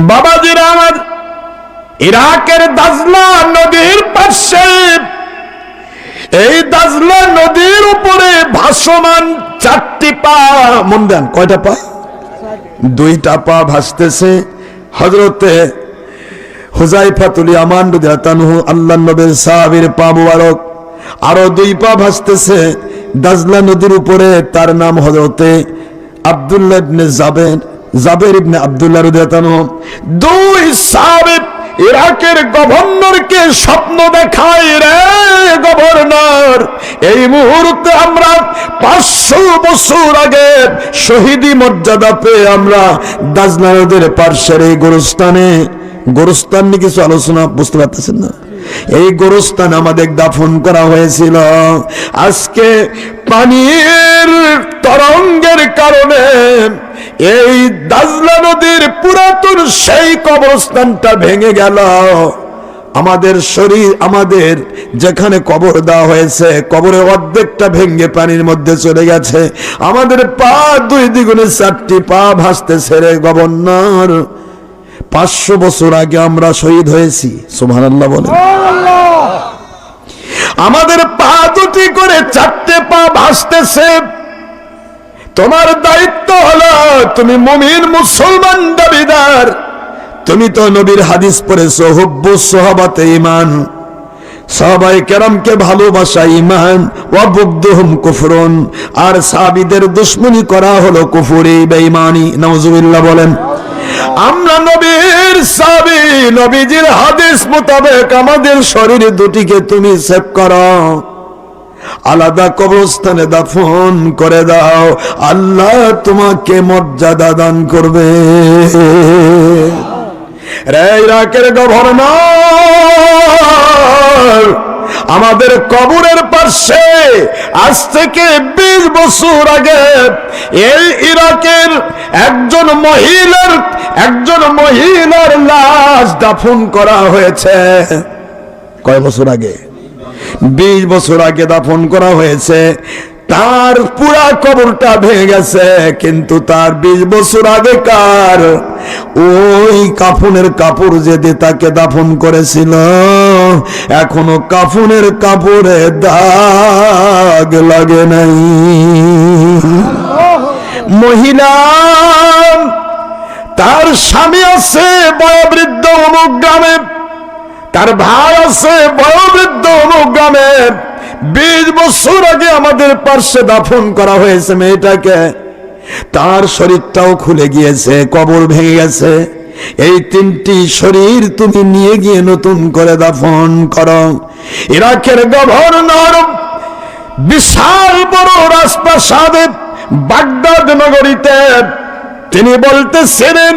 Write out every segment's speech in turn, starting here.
বাবাজিরা আমার, ইরাকের দাজলা নদীর পাশে, এই দাজলা নদীর উপরে ভাসমান 4টি পা, মন দেন কয়টা পা? 2টা পা ভাসতেছে। হযরতে হুযায়ফাতুল ইয়ামান রাদিয়াল্লাহু আনহু, আল্লাহর নবীর সাহাবীর পা মুবারক। আরো 2 পা ভাসতেছে দাজলা নদীর উপরে, তার নাম হযরতে আব্দুল্লাহ ইবনে জাবের ইবনে আব্দুল্লাহ রাদিয়াল্লাহু আনহু। 2 সাহাবী ইরাকের গভর্নরকে স্বপ্ন দেখায়, রে গভর্নর, এই মুহূর্তে আমরা 500 বছর আগে শহীদি মর্যাদা পেয়ে আমরা দাজলা নদীর পার্শ্বের এই গোরস্থান নিয়ে কিছু আলোচনা, বুঝতে পারতেছেন না? এই গোরস্থান আমাদের দাফন করা হয়েছিল। আজকে পানির তরঙ্গের কারণে এই দাজলা নদীর পুরাতন সেই কবরস্থানটা ভেঙে গেল। আমাদের শরীর, আমাদের যেখানে কবর দেওয়া হয়েছে, কবরের অর্ধেকটা ভেঙে পানির মধ্যে চলে গেছে। আমাদের পা 2 দ্বিগুণে 4টি পা ভাসতেছে রে গভর্নর। 500 বছর আগে আমরা শহীদ হয়েছি, সুবহানাল্লাহ বলেন। আমাদের পা 2টি করে 4টে পা ভাসতেছে। তোমার দায়িত্ব হলো, তুমি মুমিন মুসলমান দাবিদার, তুমি তো নবীর হাদিস পড়েছো, হুব্বুস সাহাবাতে ঈমান, সাহাবায়ে কেরামকে ভালোবাসা ঈমান, ওয়া বুগদুহুম কুফরুন, আর সাহাবীদের দুশমনি করা হলো কুফরি, বেঈমানি, নাউজুবিল্লাহ বলেন। আমরা নবীর সাহাবী, নবীজির হাদিস মোতাবেক আমাদের শরীর 2টিকে তুমি সেভ করো, আলাদা কবরস্থানে দাফন করে দাও, আল্লাহ তোমাকে মর্যাদা দান করবে। রে ইরাকের গভর্নর, আমাদের কবরের পাশে আজ থেকে 20 বছর আগে এই ইরাকের একজন মহিলার লাশ দাফন করা হয়েছে। কয় বছর আগে? 20 বছর আগে দাফন করা হয়েছে। তার পুরা কবরটা ভেঙে গেছে, কিন্তু তার 20 বছর আগেকার ওই কাফনের কাপড় যেতে তাকে দাফন করেছিল, এখনো কাফনের কাপড়ে দাগ লাগে নাই। মহিলা, তার স্বামী আছে বয়োবৃদ্ধ অমুক গ্রামে, তার ভাই আছে বয়োবৃদ্ধ অমুক গ্রামে। 20 বছর আগে আমাদের পার্শ্বে দাফন করা হয়েছে মেয়েটাকে, তার শরীরটাও খুলে গিয়েছে, কবর ভেঙে গেছে। এই 3টি শরীর তুমি নিয়ে গিয়ে নতুন করে দাফন করো। ইরাকের গভর্নর বিশাল বড় রাজপ্রাসাদে বাগদাদ নগরীতে তিনি বলতেছিলেন,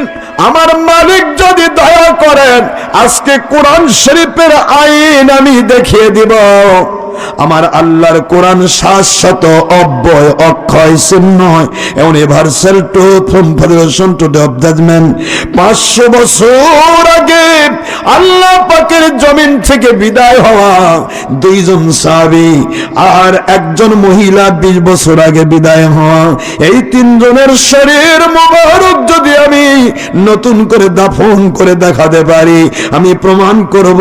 আমার মালিক যদি দয়া করেন আজকে কোরআন শরীফের আইন আমি দেখিয়ে দিব। আমার আল্লাহর কোরআন শাশ্বত, অব্যয়, অক্ষয়, চিহ্ন, universal truth from foundation to day of judgment. 500 বছর আগে আল্লাহ পাকের জমিন থেকে বিদায় হওয়া 2 জন সাহাবী আর একজন মহিলা 20 বছর আগে বিদায় হওয়া, এই 3 জনের শরীর মোবারক যদি আমি নতুন করে দাফন করে দেখাতে পারি, আমি প্রমাণ করব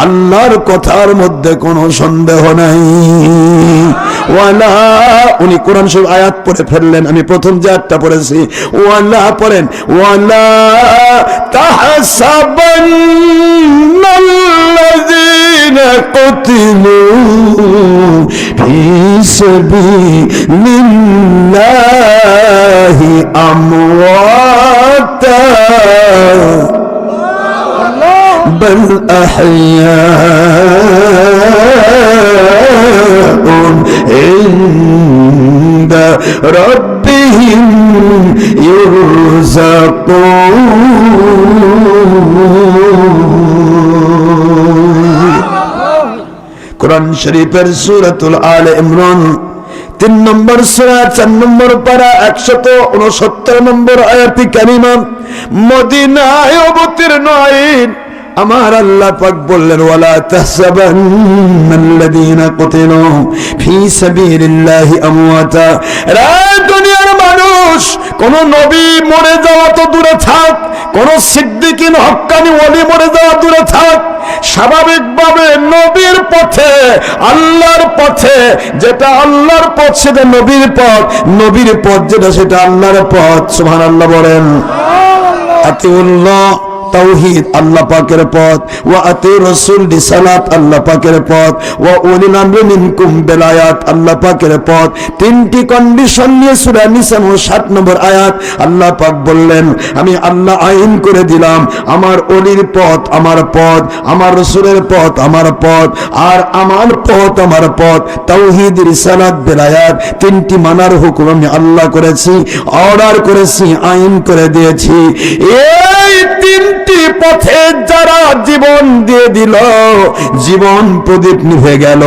আল্লাহর কথার মধ্যে কোনো সন্দেহ নাই। ওয়ালা, উনি কোরআন শরীফ আয়াত পড়ে ফেললেন। আমি প্রথম যে আয়াতটা পড়েছি, ওয়ালা পড়েন, ওয়ালা তাহসাবান্নাল্লাযীনা কুতিলু ফী সাবিলিল্লাহি আমওয়াতা بل أحياء عند ربهم يرزقون। কুরআন শরীফের সূরাতুল আলে ইমরান 3 নম্বর সূরা 4 নম্বর পারা 169 নম্বর আয়াতে কারিমা, মদিনায় অবতীর্ণ আইন। আমার আল্লাহ পাক বললেন, ওয়ালা তাহসাবান্নাল্লাযীনা কুতিলু ফী সাবিলিল্লাহি আমওয়াতা। রে দুনিয়ার মানুষ, মানুষ, কোন নবী মরে যাওয়া তো দূরে থাক, কোন সিদ্দিকিন হক্কানি ওলি মরে যাওয়া দূরে থাক, স্বাভাবিকভাবে নবীর পথে, আল্লাহর পথে, যেটা আল্লাহর পথ সেটা নবীর পথ, নবীর পথ যেটা সেটা আল্লাহর পথ। সুবহানাল্লাহ বলেন। আতিউল্লাহ তাওহীদ আল্লাহ পাকের পথ, ওয়া আতিউর রাসূল রিসালাত আল্লাহ পাকের পথ, ওয়া উলিল আমরি মিনকুম বেলায়াত আল্লাহ পাকের পথ। তিনটি কন্ডিশন নিয়ে সূরা নিসা 60 নম্বর আয়াত আল্লাহ পাক বললেন, আমি আল্লাহ আইন করে দিলাম আমার ওলির পথ আমার পথ, আমার রাসূলের পথ আমার পথ, আর আমার পথ আমার পথ। তাওহীদ রিসালাত বেলায়াত তিনটি মানার হুকুম আমি আল্লাহ করেছি, অর্ডার করেছি, আইন করে দিয়েছি। এই তিনটি পথে যারা জীবন দিয়ে দিল, জীবন প্রদীপ নিভে গেল,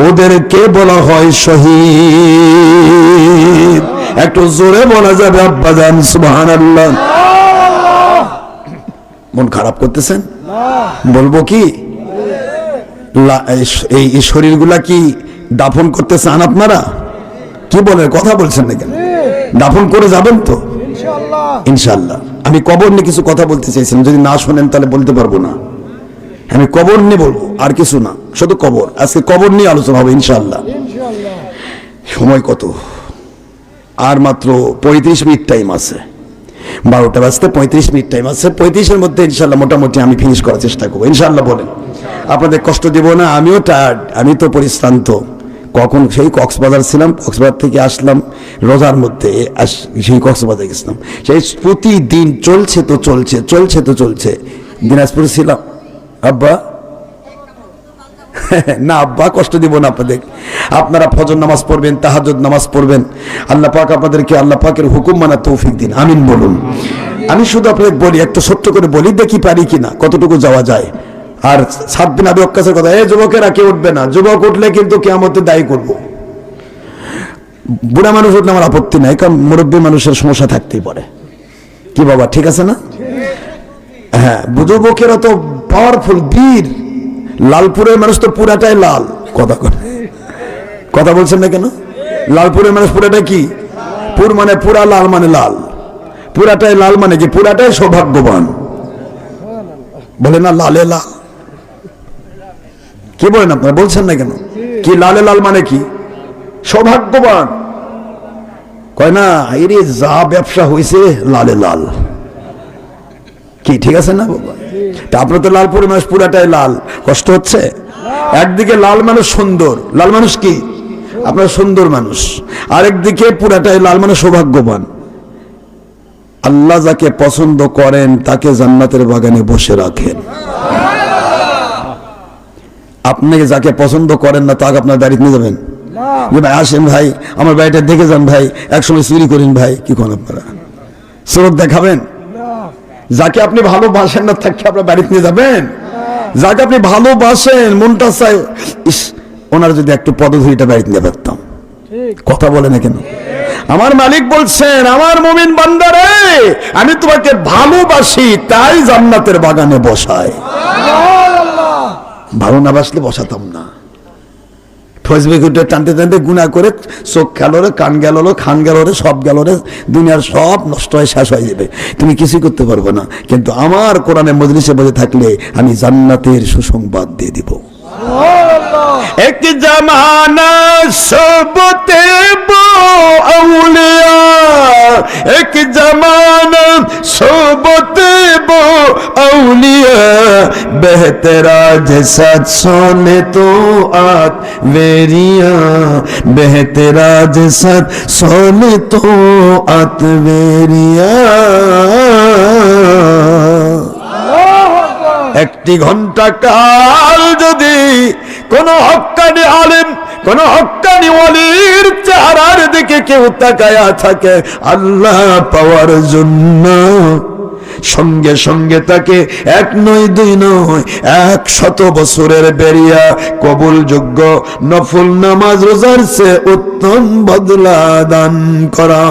ওদেরকে বলা হয় শহীদ। একটু জোরে বলা যাবে আব্বাজান সুবহানাল্লাহ। মন খারাপ করতেছেন? বলবো কি এই শরীরগুলা কি দাফন করতে চান আপনারা? কি বলে কথা বলছেন না কেন? দাফন করে যাবেন তো ইনশাআল্লাহ। আমি কবর নিয়ে কিছু কথা বলতে চাইছিলাম, যদি না শোনেন তাহলে বলতে পারবো না। আমি কবর নিয়ে বলবো, আর কিছু না, শুধু কবর। আজকে কবর নিয়ে আলোচনা হবে ইনশাআল্লাহ। সময় কত? আর মাত্র 35 মিনিট টাইম আছে, 12টা বাজতে 35 মিনিট টাইম আছে। 35-এর মধ্যে ইনশাআল্লাহ মোটামুটি আমি ফিনিশ করার চেষ্টা করবো ইনশাআল্লাহ। বলেন, আপনাদের কষ্ট দেব না, আমিও টায়ার্ড, আমি তো পরিশ্রান্ত। কখন সেই কক্সবাজার ছিলাম, কক্সবাজার থেকে আসলাম রোজার মধ্যে, সেই কক্সবাজার গেছিলাম। সেই প্রতিদিন চলছে তো চলছে, চলছে তো চলছে। দিনাজপুর ছিলাম। আব্বা না আব্বা, কষ্ট দিব না আপনাদের। আপনারা ফজর নামাজ পড়বেন, তাহাজ্জুদ নামাজ পড়বেন। আল্লাহ পাক আপনাদেরকে আল্লাহ পাকের হুকুম মানার তৌফিক দিন, আমিন বলুন। আমি শুধু আপনাদের বলি, একটু ছোট্ট করে বলি, দেখি পারি কিনা, কতটুকু যাওয়া যায়। আর 7 দিন আবি ওয়াক্কাসের কথা, এই যুবকেরা কেউ উঠবে না, যুবক উঠলে কিন্তু কিয়ামতে দায়ী করব। বুড়া মানুষ উঠলে আমার আপত্তি নাই, কারণ মুরব্বী মানুষের সমস্যা থাকতেই পারে। কি বাবা, ঠিক আছে না? হ্যাঁ, যুবকেরা তো পাওয়ারফুল, বীর। লালপুরের মানুষ তো পুরাটাই লাল। কথা বলছেন না কেন? লালপুরের মানুষ পুরাটাই কি? পুর মানে পুরা, লাল মানে লাল। পুরাটাই লাল মানে কি? পুরাটাই সৌভাগ্যবান। বলে না লালে লাল, কি বলেন আপনারা? বলছেন না কেন? কি লালে লাল মানে কি? সৌভাগ্যবান। কয় না, এর যা ব্যবসা হয়েছে লালে লাল। কি ঠিক আছে না বাবা? তা আপনার তো লালপুরের মানুষ পুরাটাই লাল, কষ্ট হচ্ছে? একদিকে লাল মানুষ সুন্দর, লাল মানুষ কি? আপনার সুন্দর মানুষ। আরেকদিকে পুরাটাই লাল মানুষ সৌভাগ্যবান। আল্লাহ যাকে পছন্দ করেন তাকে জান্নাতের বাগানে বসে রাখেন। আপনি যাকে পছন্দ করেন না তাকে আপনার বাড়িতে নিয়ে যাবেন? যে ভাই আসেন ভাই, আমার বাড়িটা দেখে যান ভাই, একসময় চুরি করেন ভাই, কি করেন আপনারা? চোর দেখাবেন? যাকে আপনি ভালোবাসেন না তাকে আপনার বাড়িতে নিয়ে যাবেন? যাকে আপনি ভালোবাসেন, মনটা চাই ইস ওনার যদি একটু পদধূলিটা বাড়িতে নিয়ে পারতাম। কথা বলে না কেন? আমার মালিক বলছেন, আমার মুমিন বান্দারে, আমি তোমাকে ভালোবাসি তাই জান্নাতের বাগানে বসাই। ভালো না বাসলে বসাতাম না। ফেসবুকে টানতে টানতে গুনাহ করে চোখ গেল রে, কান গেল রে, খান গেল রে, সব গেল রে, দুনিয়ার সব নষ্ট হয়ে শেষ হয়ে যাবে, তুমি কিছুই করতে পারবে না। কিন্তু আমার কোরআনের মজলিসে বসে থাকলে আমি জান্নাতের সুসংবাদ দিয়ে দিব। এক জামানা সবতে বো আউলিয়া, এক জামানা সবতে বো আউলিয়া, বেহতরা জैसा सोने तो आत वेरिया, बेहतरा जैसा सोने तो आत वेरिया। একটি ঘন্টা কাল যদি কোন হক্কানি আলেম, কোন হক্কানি ওয়ালির চেহারার দিকে কেউ তাকায়া থাকে আল্লাহ পাওয়ার জন্য, সঙ্গে সঙ্গে তাকে 1 নয় 2 নয় 100 বছরের বেরিয়া কবুলযোগ্য নফল নামাজ রোজার চেয়ে উত্তম বদলা দান করা।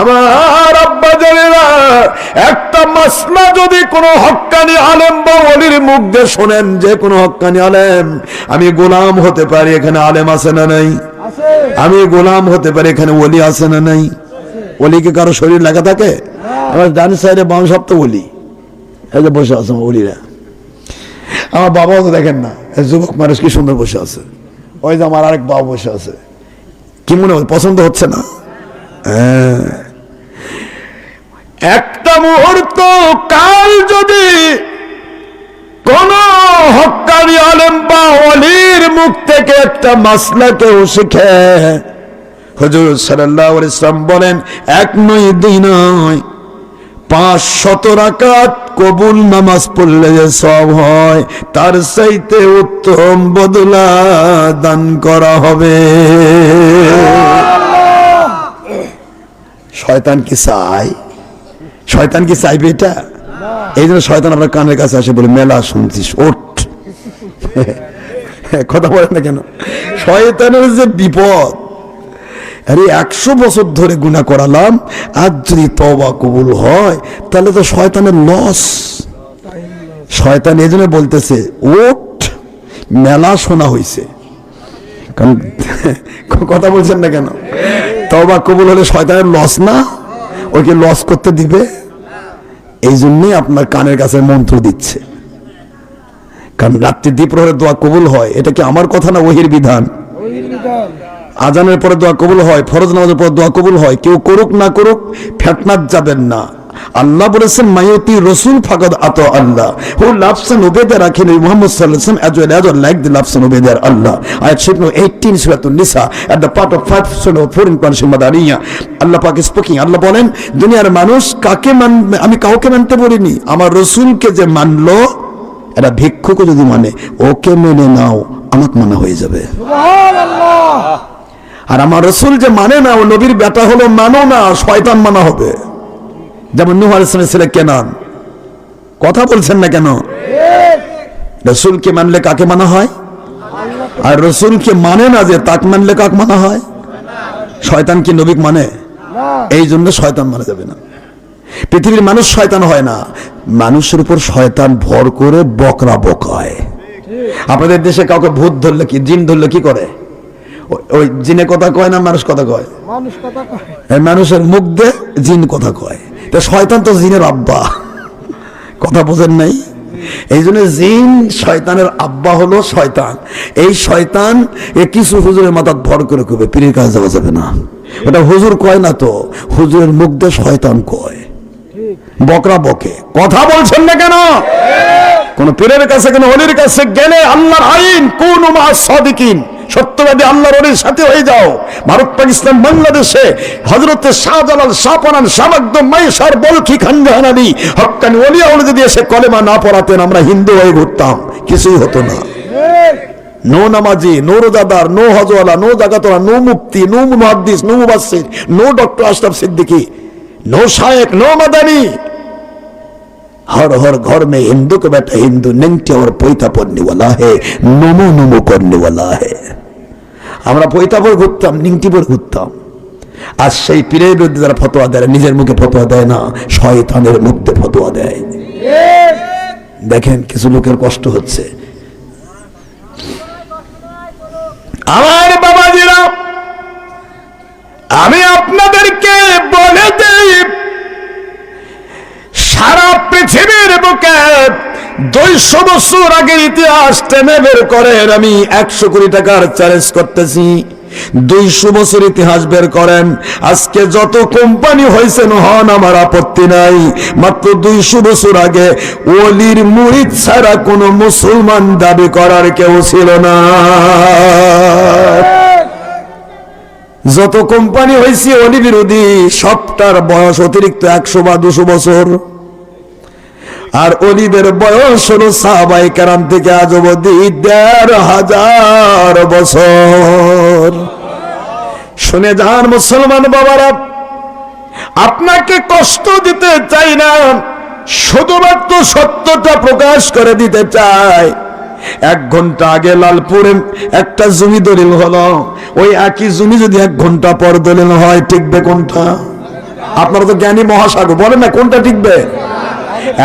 আমার আব্বা জানেরা, একটা মাসলা যদি কোনো হক্কানি আলেম বা ওলির মুখ দিয়ে শোনেন, যে কোনো হক্কানি আলেম, আমি গোলাম হতে পারি, এখানে আলেম আছে না নাই? আমি গোলাম হতে পারি, এখানে ওলি আছে না নাই? ওলিকে কারো শরীর লেখা থাকে? আমার ডান সাইডে বাম সব তো ওলি, এই যে বসে আছে ওলিরা। আমার বাবাও তো দেখেন না, যুবক মানুষ কি সুন্দর বসে আছে। ওই যে আমার আরেক বাবা বসে আছে, কি মনে হয় পছন্দ হচ্ছে না? একটা মুহূর্ত কাল যদি কোন হক্কানি আলেম বা ওলির মুখ থেকে একটা মাসলা কেউ শিখে, হুজুর সাল্লাল্লাহু আলাইহি ওয়াসাল্লাম বলেন, এক নয় দুই নয় 500 রাকাত কবুল নামাজ পড়লে যে সওয়াব হয়, তার চাইতে উত্তম বদলা দান করা হবে। শয়তান কি চায়? শয়তান কি চাইবে এটা? এই জন্য শয়তান আপনার কানের কাছে আসে বলে, মেলা শুনছিস, ওঠ। কথা বলেন না কেন? শয়তানের যে বিপদ, আরে 100 বছর ধরে গুনাহ করালাম, আজ যদি তওবা কবুল হয় তাহলে তো শয়তানের লস। শয়তান এই জন্য বলতেছে, ওঠ, মেলা শোনা হয়েছে। কারণ কথা বলছেন না কেন? তওবা কবুল হলে শয়তানের লস না, ওকে লস করতে দিবে। এই জন্যই আপনার কানের কাছে মন্ত্র দিচ্ছে, কারণ রাত্রি দ্বিপ্রহরে দোয়া কবুল হয়। এটা কি আমার কথা না, ওহির বিধান? আজানের পরে দোয়া কবুল হয়, ফরজ নামাজের পরে দোয়া কবুল হয়। কেউ করুক না করুক, ফেতনাত যাবেন না। আল্লাহ বলেছেন, মায়ুতি রাসূল ফাকাদ আতা আল্লাহ, হু লাভস এন্ড ওবে দেয়ার রাখেন মুহাম্মদ সাল্লাল্লাহু আলাইহি ওয়াসাল্লাম as well like the loves and obey their Allah. Ayat 18 surah an-Nisa at the part of 5 surah of 4 in Quran Madaniyah. আল্লাহ পাক স্পিকিং, আল্লাহ বলেন, দুনিয়ার মানুষ কাকে মানবে? আমি কাউকে মানতে বলিনি, আমার রাসূলকে যে মানলো, এটা ভিক্ষুক যদি মানে, ওকে মেনে নাও, আমাকে মানা হয়ে যাবে। সুবহানাল্লাহ। আর আমার রাসূল যে মানে না, ও নবীর বেটা হলো, মানো না, শয়তান মানা হবে। যেমন নূহ আলাইহিস সালামের ছেলে কেনান। কথা বলছেন না কেন? রাসূলকে মানলে কাকে মানা হয়? আর রাসূলকে মানে না যে, তাকে মানলে কাকে মানা হয়? শয়তান কি নবীকে মানে? এই জন্য শয়তান মানা যাবে না। পৃথিবীর মানুষ শয়তান হয় না, মানুষের উপর শয়তান ভর করে বকরা বকায়। আপনাদের দেশে কাউকে ভূত ধরলে কি, জিন ধরলে কি করে? ওই জিনে কথা কয় না, মানুষ কথা কয়? মানুষের মুখ দিয়ে জিন কথা কয়। তা শয়তান তো জিনের আব্বা, কথা বোঝেন নাই? এই জন্য জিন শয়তানের আব্বা হলো শয়তান। এই শয়তান কিছু হুজুরের মাথা ভর করে কবে, পীরের কাছে যাওয়া যাবে না। ওটা হুজুর কয় না তো, হুজুরের মুখ দিয়ে শয়তান কয়, বকরা বকে। কথা বলছেন না কেন? কোন পীরের কাছে, কোন ওলির কাছে গেলে আল্লাহর আইন, কুনু মা'আস সাদিকিন, সত্যবাদী আল্লাহর ওলির সাথে হয়ে যাও। ভারত, পাকিস্তান, বাংলাদেশে হযরতে শাহজালাল, শাহপরান, শাহবাগদম, মাইশার, বলখি, খান জাহান আলী, হক্কানি ওলিয়া ওলি যদি এসে কলেমা না পড়াতেন, আমরা হিন্দু হয়ে ঘুরতাম, কিছুই হতো না। নো নামাজি, নো রোজাদার, নো হজওয়ালা, নো জাকাতওয়ালা, নো মুফতি, নো মুহাদ্দিস, নো মুফাসসির, no doctor Ashraf Siddiqui, no शायक, नो मदनी। हर हर घर में हिंदू का बेटा हिंदू नेंगटे और पोईता पढ़ने वाला है, नमो नमो करने वाला है। আমরা পয়তা পর ঘুরতাম, নিংটি পর ঘুরতাম। আর সেই পীরের বিরুদ্ধে যারা ফতোয়া দেয়, নিজের মুখে ফতোয়া দেয় না, শয়তানের মুখে ফতোয়া দেয়। দেখেন কিছু লোকের কষ্ট হচ্ছে। আমার বাবাজিরা, আমি আপনাদেরকে বলে দেই, সারা পৃথিবীর বুকে 200 বছর আগের ইতিহাস টেনে বের করেন। আমি 100 কোটি টাকার চ্যালেঞ্জ করতেছি, 200 বছর ইতিহাস বের করেন। আজকে যত কোম্পানি হয়েছেন হন, আমার আপত্তি নাই। মাত্র 200 বছর আগে ওলির মুরিদ ছাড়া কোনো মুসলমান দাবি করার কেউ ছিল না। যত কোম্পানি হয়েছে ওলি বিরোধী, সবটার বয়স অতিরিক্ত 100 বা 200 বছর। আর ওলিদের বয়স হলো সাহাবায়ে কেরাম থেকে আজ অবধি 1500 বছর। শুনে যান মুসলমান বাবারা, আপনাকে কষ্ট দিতে চাই না, শুধুমাত্র সত্যটা প্রকাশ করে দিতে চাই। 1 ঘন্টা আগে লালপুরে একটা জমি দলিল হলো, ওই একই জমি যদি 1 ঘন্টা পর দলিল হয়, টিকবে কোনটা? আপনারা তো জ্ঞানী মহাসাগর, বলেন না কোনটা টিকবে?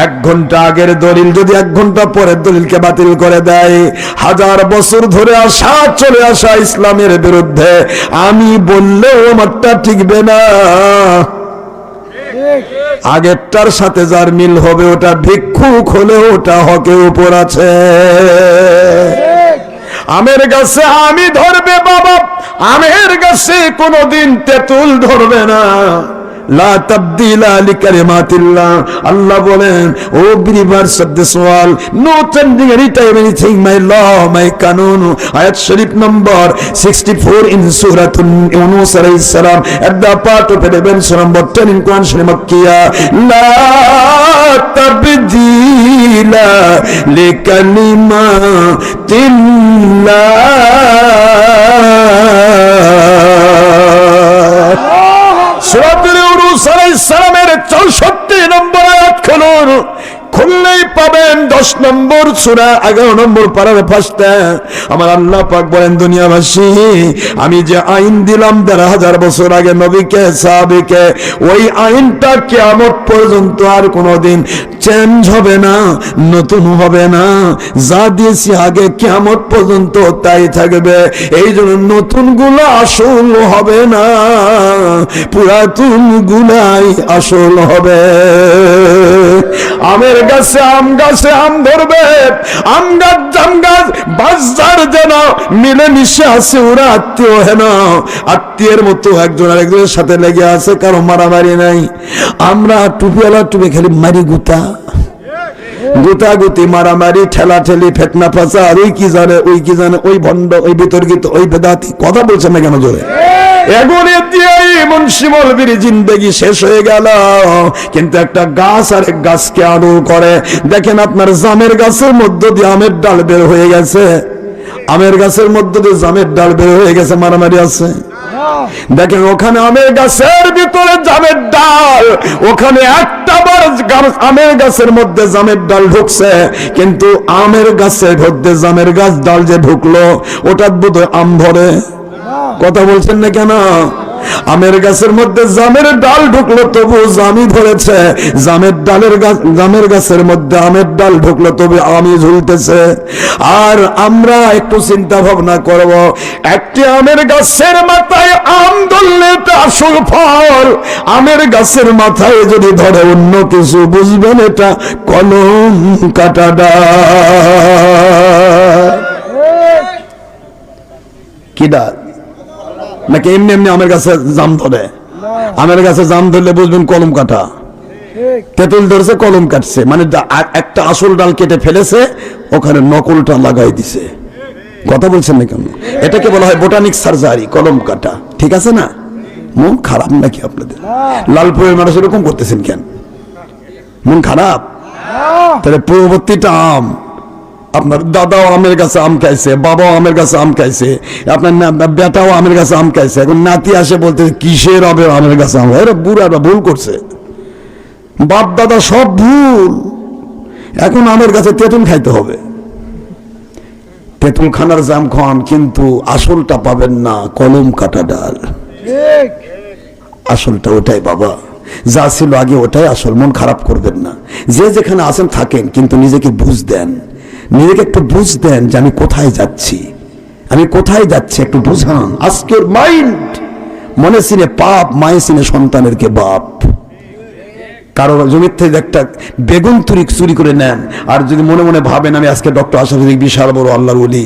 1 ঘন্টা আগের দলিল যদি 1 ঘন্টা পরের দলিলকে বাতিল করে দেয়, 1000 বছর ধরে চলে আসা ইসলামের বিরুদ্ধে আমি বললেও আমারটা টিকবে না। আগেরটার সাথে যার মিল হবে ওটা ভিক্ষুক হলে ওটা হকের উপর আছে। আমের গাছে আমি ধরবে বাবা, আমের গাছে কোনদিন তেঁতুল ধরবে না। লা তাবদিলা লিকালিমাতিল্লাহ, আল্লাহ বলেন O believers of this world, no changing any time anything, my law my কানুন। আয়াত শরীফ নম্বর 64 ইন সূরাতুন ইউনূস আলাইহিস সালাম, at the part of 11 surah number 10 in Quran Sharif Makkiyah, লা তাবদিলা লিকালিমাতিল্লাহ। সূরাতুল ইউনূস আলাইহিস সালামের 64 নম্বর আয়াত খুললেই পাবেন 10 নম্বর সূরা 11 নম্বর পারার ফার্স্টে আমার আল্লাহ পাক বলেন, দুনিয়াবাসী আমি যে আইন দিলাম 1,500 বছর আগে নবীকে সাহাবীকে, ওই আইনটা কিয়ামত পর্যন্ত আর কোনোদিন চেঞ্জ হবে না, নতুন হবে না। যা দিয়েছি আগে কিয়ামত পর্যন্ত তাই থাকবে। এই জন্য নতুন গুলো আসল হবে না, পুরাতন গুলাই আসল হবে। আমের গাছে আম ধরবে, আম গাছ জাম গাছ বাজার যেন মিলেমিশে আছে, ওরা আত্মীয় হেন আত্মীয়ের মতো একজন আরেকজনের সাথে লেগে আছে, কারো মারামারি নাই। আমরা টুপিওয়ালা টুপি খালি মারি গুতাগুতি মারামারি ঠেলাঠেলি ফেকনা ফাঁসা, আর ওই কি জানে ওই ভণ্ড ওই বিতর্কিত ওই বেদাতি কথা বলছেন না কেন জোরে? এগুলি দিয়েই মুন্সি মৌলবীর জিন্দেগি শেষ হয়ে গেল। কিন্তু একটা গাছ আর এক গাছকে আদর করে। দেখেন আপনার জামের গাছের মধ্য দিয়ে আমের ডাল বের হয়ে গেছে, আমের গাছের মধ্য দিয়ে জামের ডাল বের হয়ে গেছে, মারামারি আছে। দেখেন ওখানে আমের গাছের ভিতরে জামের ডাল, ওখানে একটা বার আমের গাছের মধ্যে জামের ডাল ঢুকছে, কিন্তু আমের গাছের মধ্যে জামের গাছ ডাল যে ঢুকলো ওটার বোধহয় আম ধরে। কথা বলছেন না কেন? আমের গাছের মধ্যে জামের ডাল ঢুকলো তবু জামই ধরেছে, জামের গাছের মধ্যে আমের ডাল ঢুকলো তবে আমি ঝুলতেছে। আর আমরা একটু চিন্তা ভাবনা করব, একটি আমের গাছের মাথায় আম ধরলে এটা আসল ফল, আমের গাছের মাথায় যদি ধরে অন্য কিছু বুঝবেন এটা কলম কাটা ডাল। কি ডাল? নাকি এমনি এমনি আমের গাছে জাম ধরে? আমের গাছে জাম ধরলে বুঝবেন কলম কাটা। তেঁতুল ধরছে কলম কাটছে, মানে একটা আসল ডাল কেটে ফেলেছে, ওখানে নকলটা লাগাই দিছে। কথা বলছেন না কেন? এটাকে বলা হয় বোটানিক সার্জারি, কলম কাটা। ঠিক আছে না? মন খারাপ নাকি আপনাদের? লালপুরের মানুষ এরকম করতেছেন কেন? মন খারাপ? তাহলে পূর্ববর্তীটা আম, আপনার দাদাও আমের গাছে আম খাইছে, বাবাও আমের গাছে আম খাইছে, আপনার বেটাও আমের গাছে আম খাইছে, এখন নাতি আসে বলতে কিসের হবে আমের গাছে আম? এরা বুড়ারা ভুল করছে, বাপ দাদা সব ভুল। এখন আমের গাছে তেঁতুল খাইতে হবে, তেঁতুল খানার জাম খান, কিন্তু আসলটা পাবেন না, কলম কাটা ডাল। আসলটা ওটাই বাবা, যা ছিল আগে ওটাই আসল। মন খারাপ করবেন না, যে যেখানে আছেন থাকেন, কিন্তু নিজেকে বুঝ দেন, নিজেকে একটু বুঝ দেন যে আমি কোথায় যাচ্ছি, একটু বুঝান। আজকের মাইন্ড মনে চিনে পাপ, মায়ে চিনে সন্তানের কে বাপ। কারো জমির থেকে একটা বেগুন চুরি করে নেন, আর যদি মনে মনে ভাবেন আমি আজকে ডক্টর আশরাফুল বিশাল বড় আল্লাহর ওলি,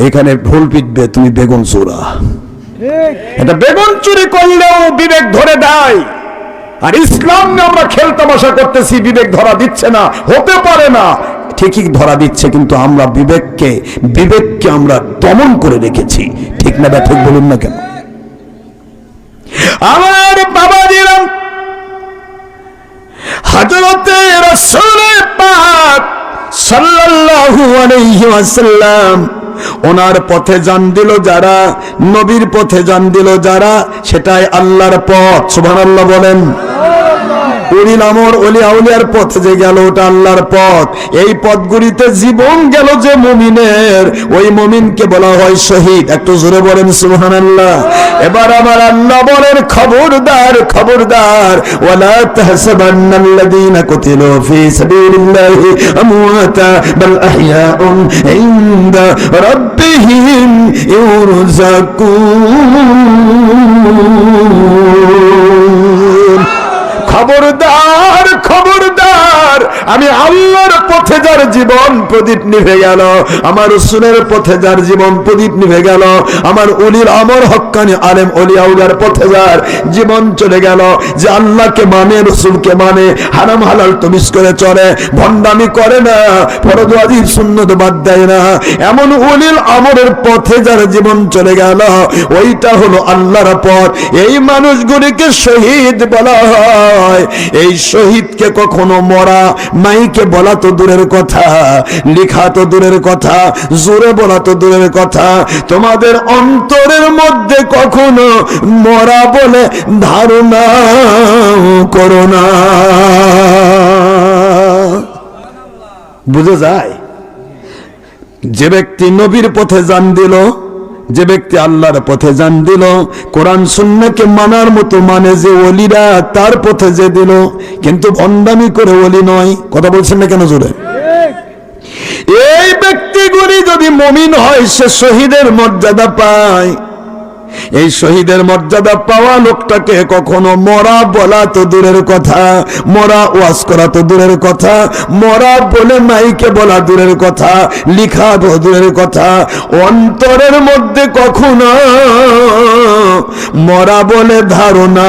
এখানে ভুল পিটবে, তুমি বেগুন চোরা। এটা বেগুন চুরি করলেও বিবেক ধরে দেয়। আর ইসলাম নিয়ে আমরা খেলতামাশা করতেছি, বিবেক ধরা দিচ্ছে না, হতে পারে না। ঠিকই ধরা দিচ্ছে, কিন্তু আমরা বিবেককে আমরা দমন করে রেখেছি। ঠিক না বা ঠিক বলুন না কেন? আমার বাবাজিরা, হযরতে রাসূল পাক সাল্লাল্লাহু আলাইহি ওয়াসাল্লাম ওনার পথে জান দিল যারা, নবীর পথে জান দিল যারা, সেটাই আল্লাহর পথ। সুবহানাল্লাহ বলেন। উলিল আমর ওলি আউলিয়ার পথে যে গেল ওটা আল্লাহর পথ। এই পথগুলিতে জীবন গেল যে মুমিনের, ওই মুমিনকে বলা হয় শহীদ। একটু জোরে বলেন সুবহানাল্লাহ। এবার আমার আল্লাহ বলেন খবরদার খবরদার, ওয়ালা তাহসাবান্নাল্লাযীনা কুতিলু ফী সাবিলিল্লাহি আমওয়াতা বাল আহইয়াউন ইনদা রাব্বিহিম ইউরযাকুন। খবরদার খবরদার, আমি আল্লাহর পথে যার জীবন প্রদীপ নিভে গেল, আমার রাসূলের পথে যার জীবন প্রদীপ নিভে গেল, আমার উলিল আমর হক্কানি আলেম ওলিয়া আউলিয়ার পথে যার জীবন চলে গেল, যে আল্লাহকে মানে রাসূলকে মানে, হারাম হালাল তমিজ করে চলে, ভণ্ডামি করে না, ফরজ ওয়াজিব সুন্নাত বাদ দেয় না, এমন উলিল আমরের পথে যার জীবন চলে গেল, ওইটা হলো আল্লাহর পথ। এই মানুষগুলিকে শহীদ বলা হয়। এই শহীদকে কখনো মরা মাইকে বলা তো দূরের কথা, লেখা তো দূরের কথা, জোরে বলা তো দূরের কথা, তোমাদের অন্তরের মধ্যে কখনো মরা বলে ধারণা করো না। বুঝে যায়? যে ব্যক্তি নবীর পথে জান দিল, যে ব্যক্তি আল্লাহর পথে জান দিল, কোরআন সুন্নাহকে মানার মতো মানে, যে ওলিরা তার পথে যে দিল, কিন্তু ভণ্ডামি করে ওলি নয়। কথা বলছেন না কেন জোরে? এই ব্যক্তিগুলি যদি মুমিন হয়, সে শহীদের মর্যাদা পায়। এই শহীদের মর্যাদা পাওয়া লোকটাকে কখনো মরা বলা তো দূরের কথা, মরা ওয়াজ করা তো দূরের কথা, মরা বলে মাইকে বলা দূরের কথা, লিখা তো দূরের কথা, অন্তরের মধ্যে কখনো মরা বলে ধারণা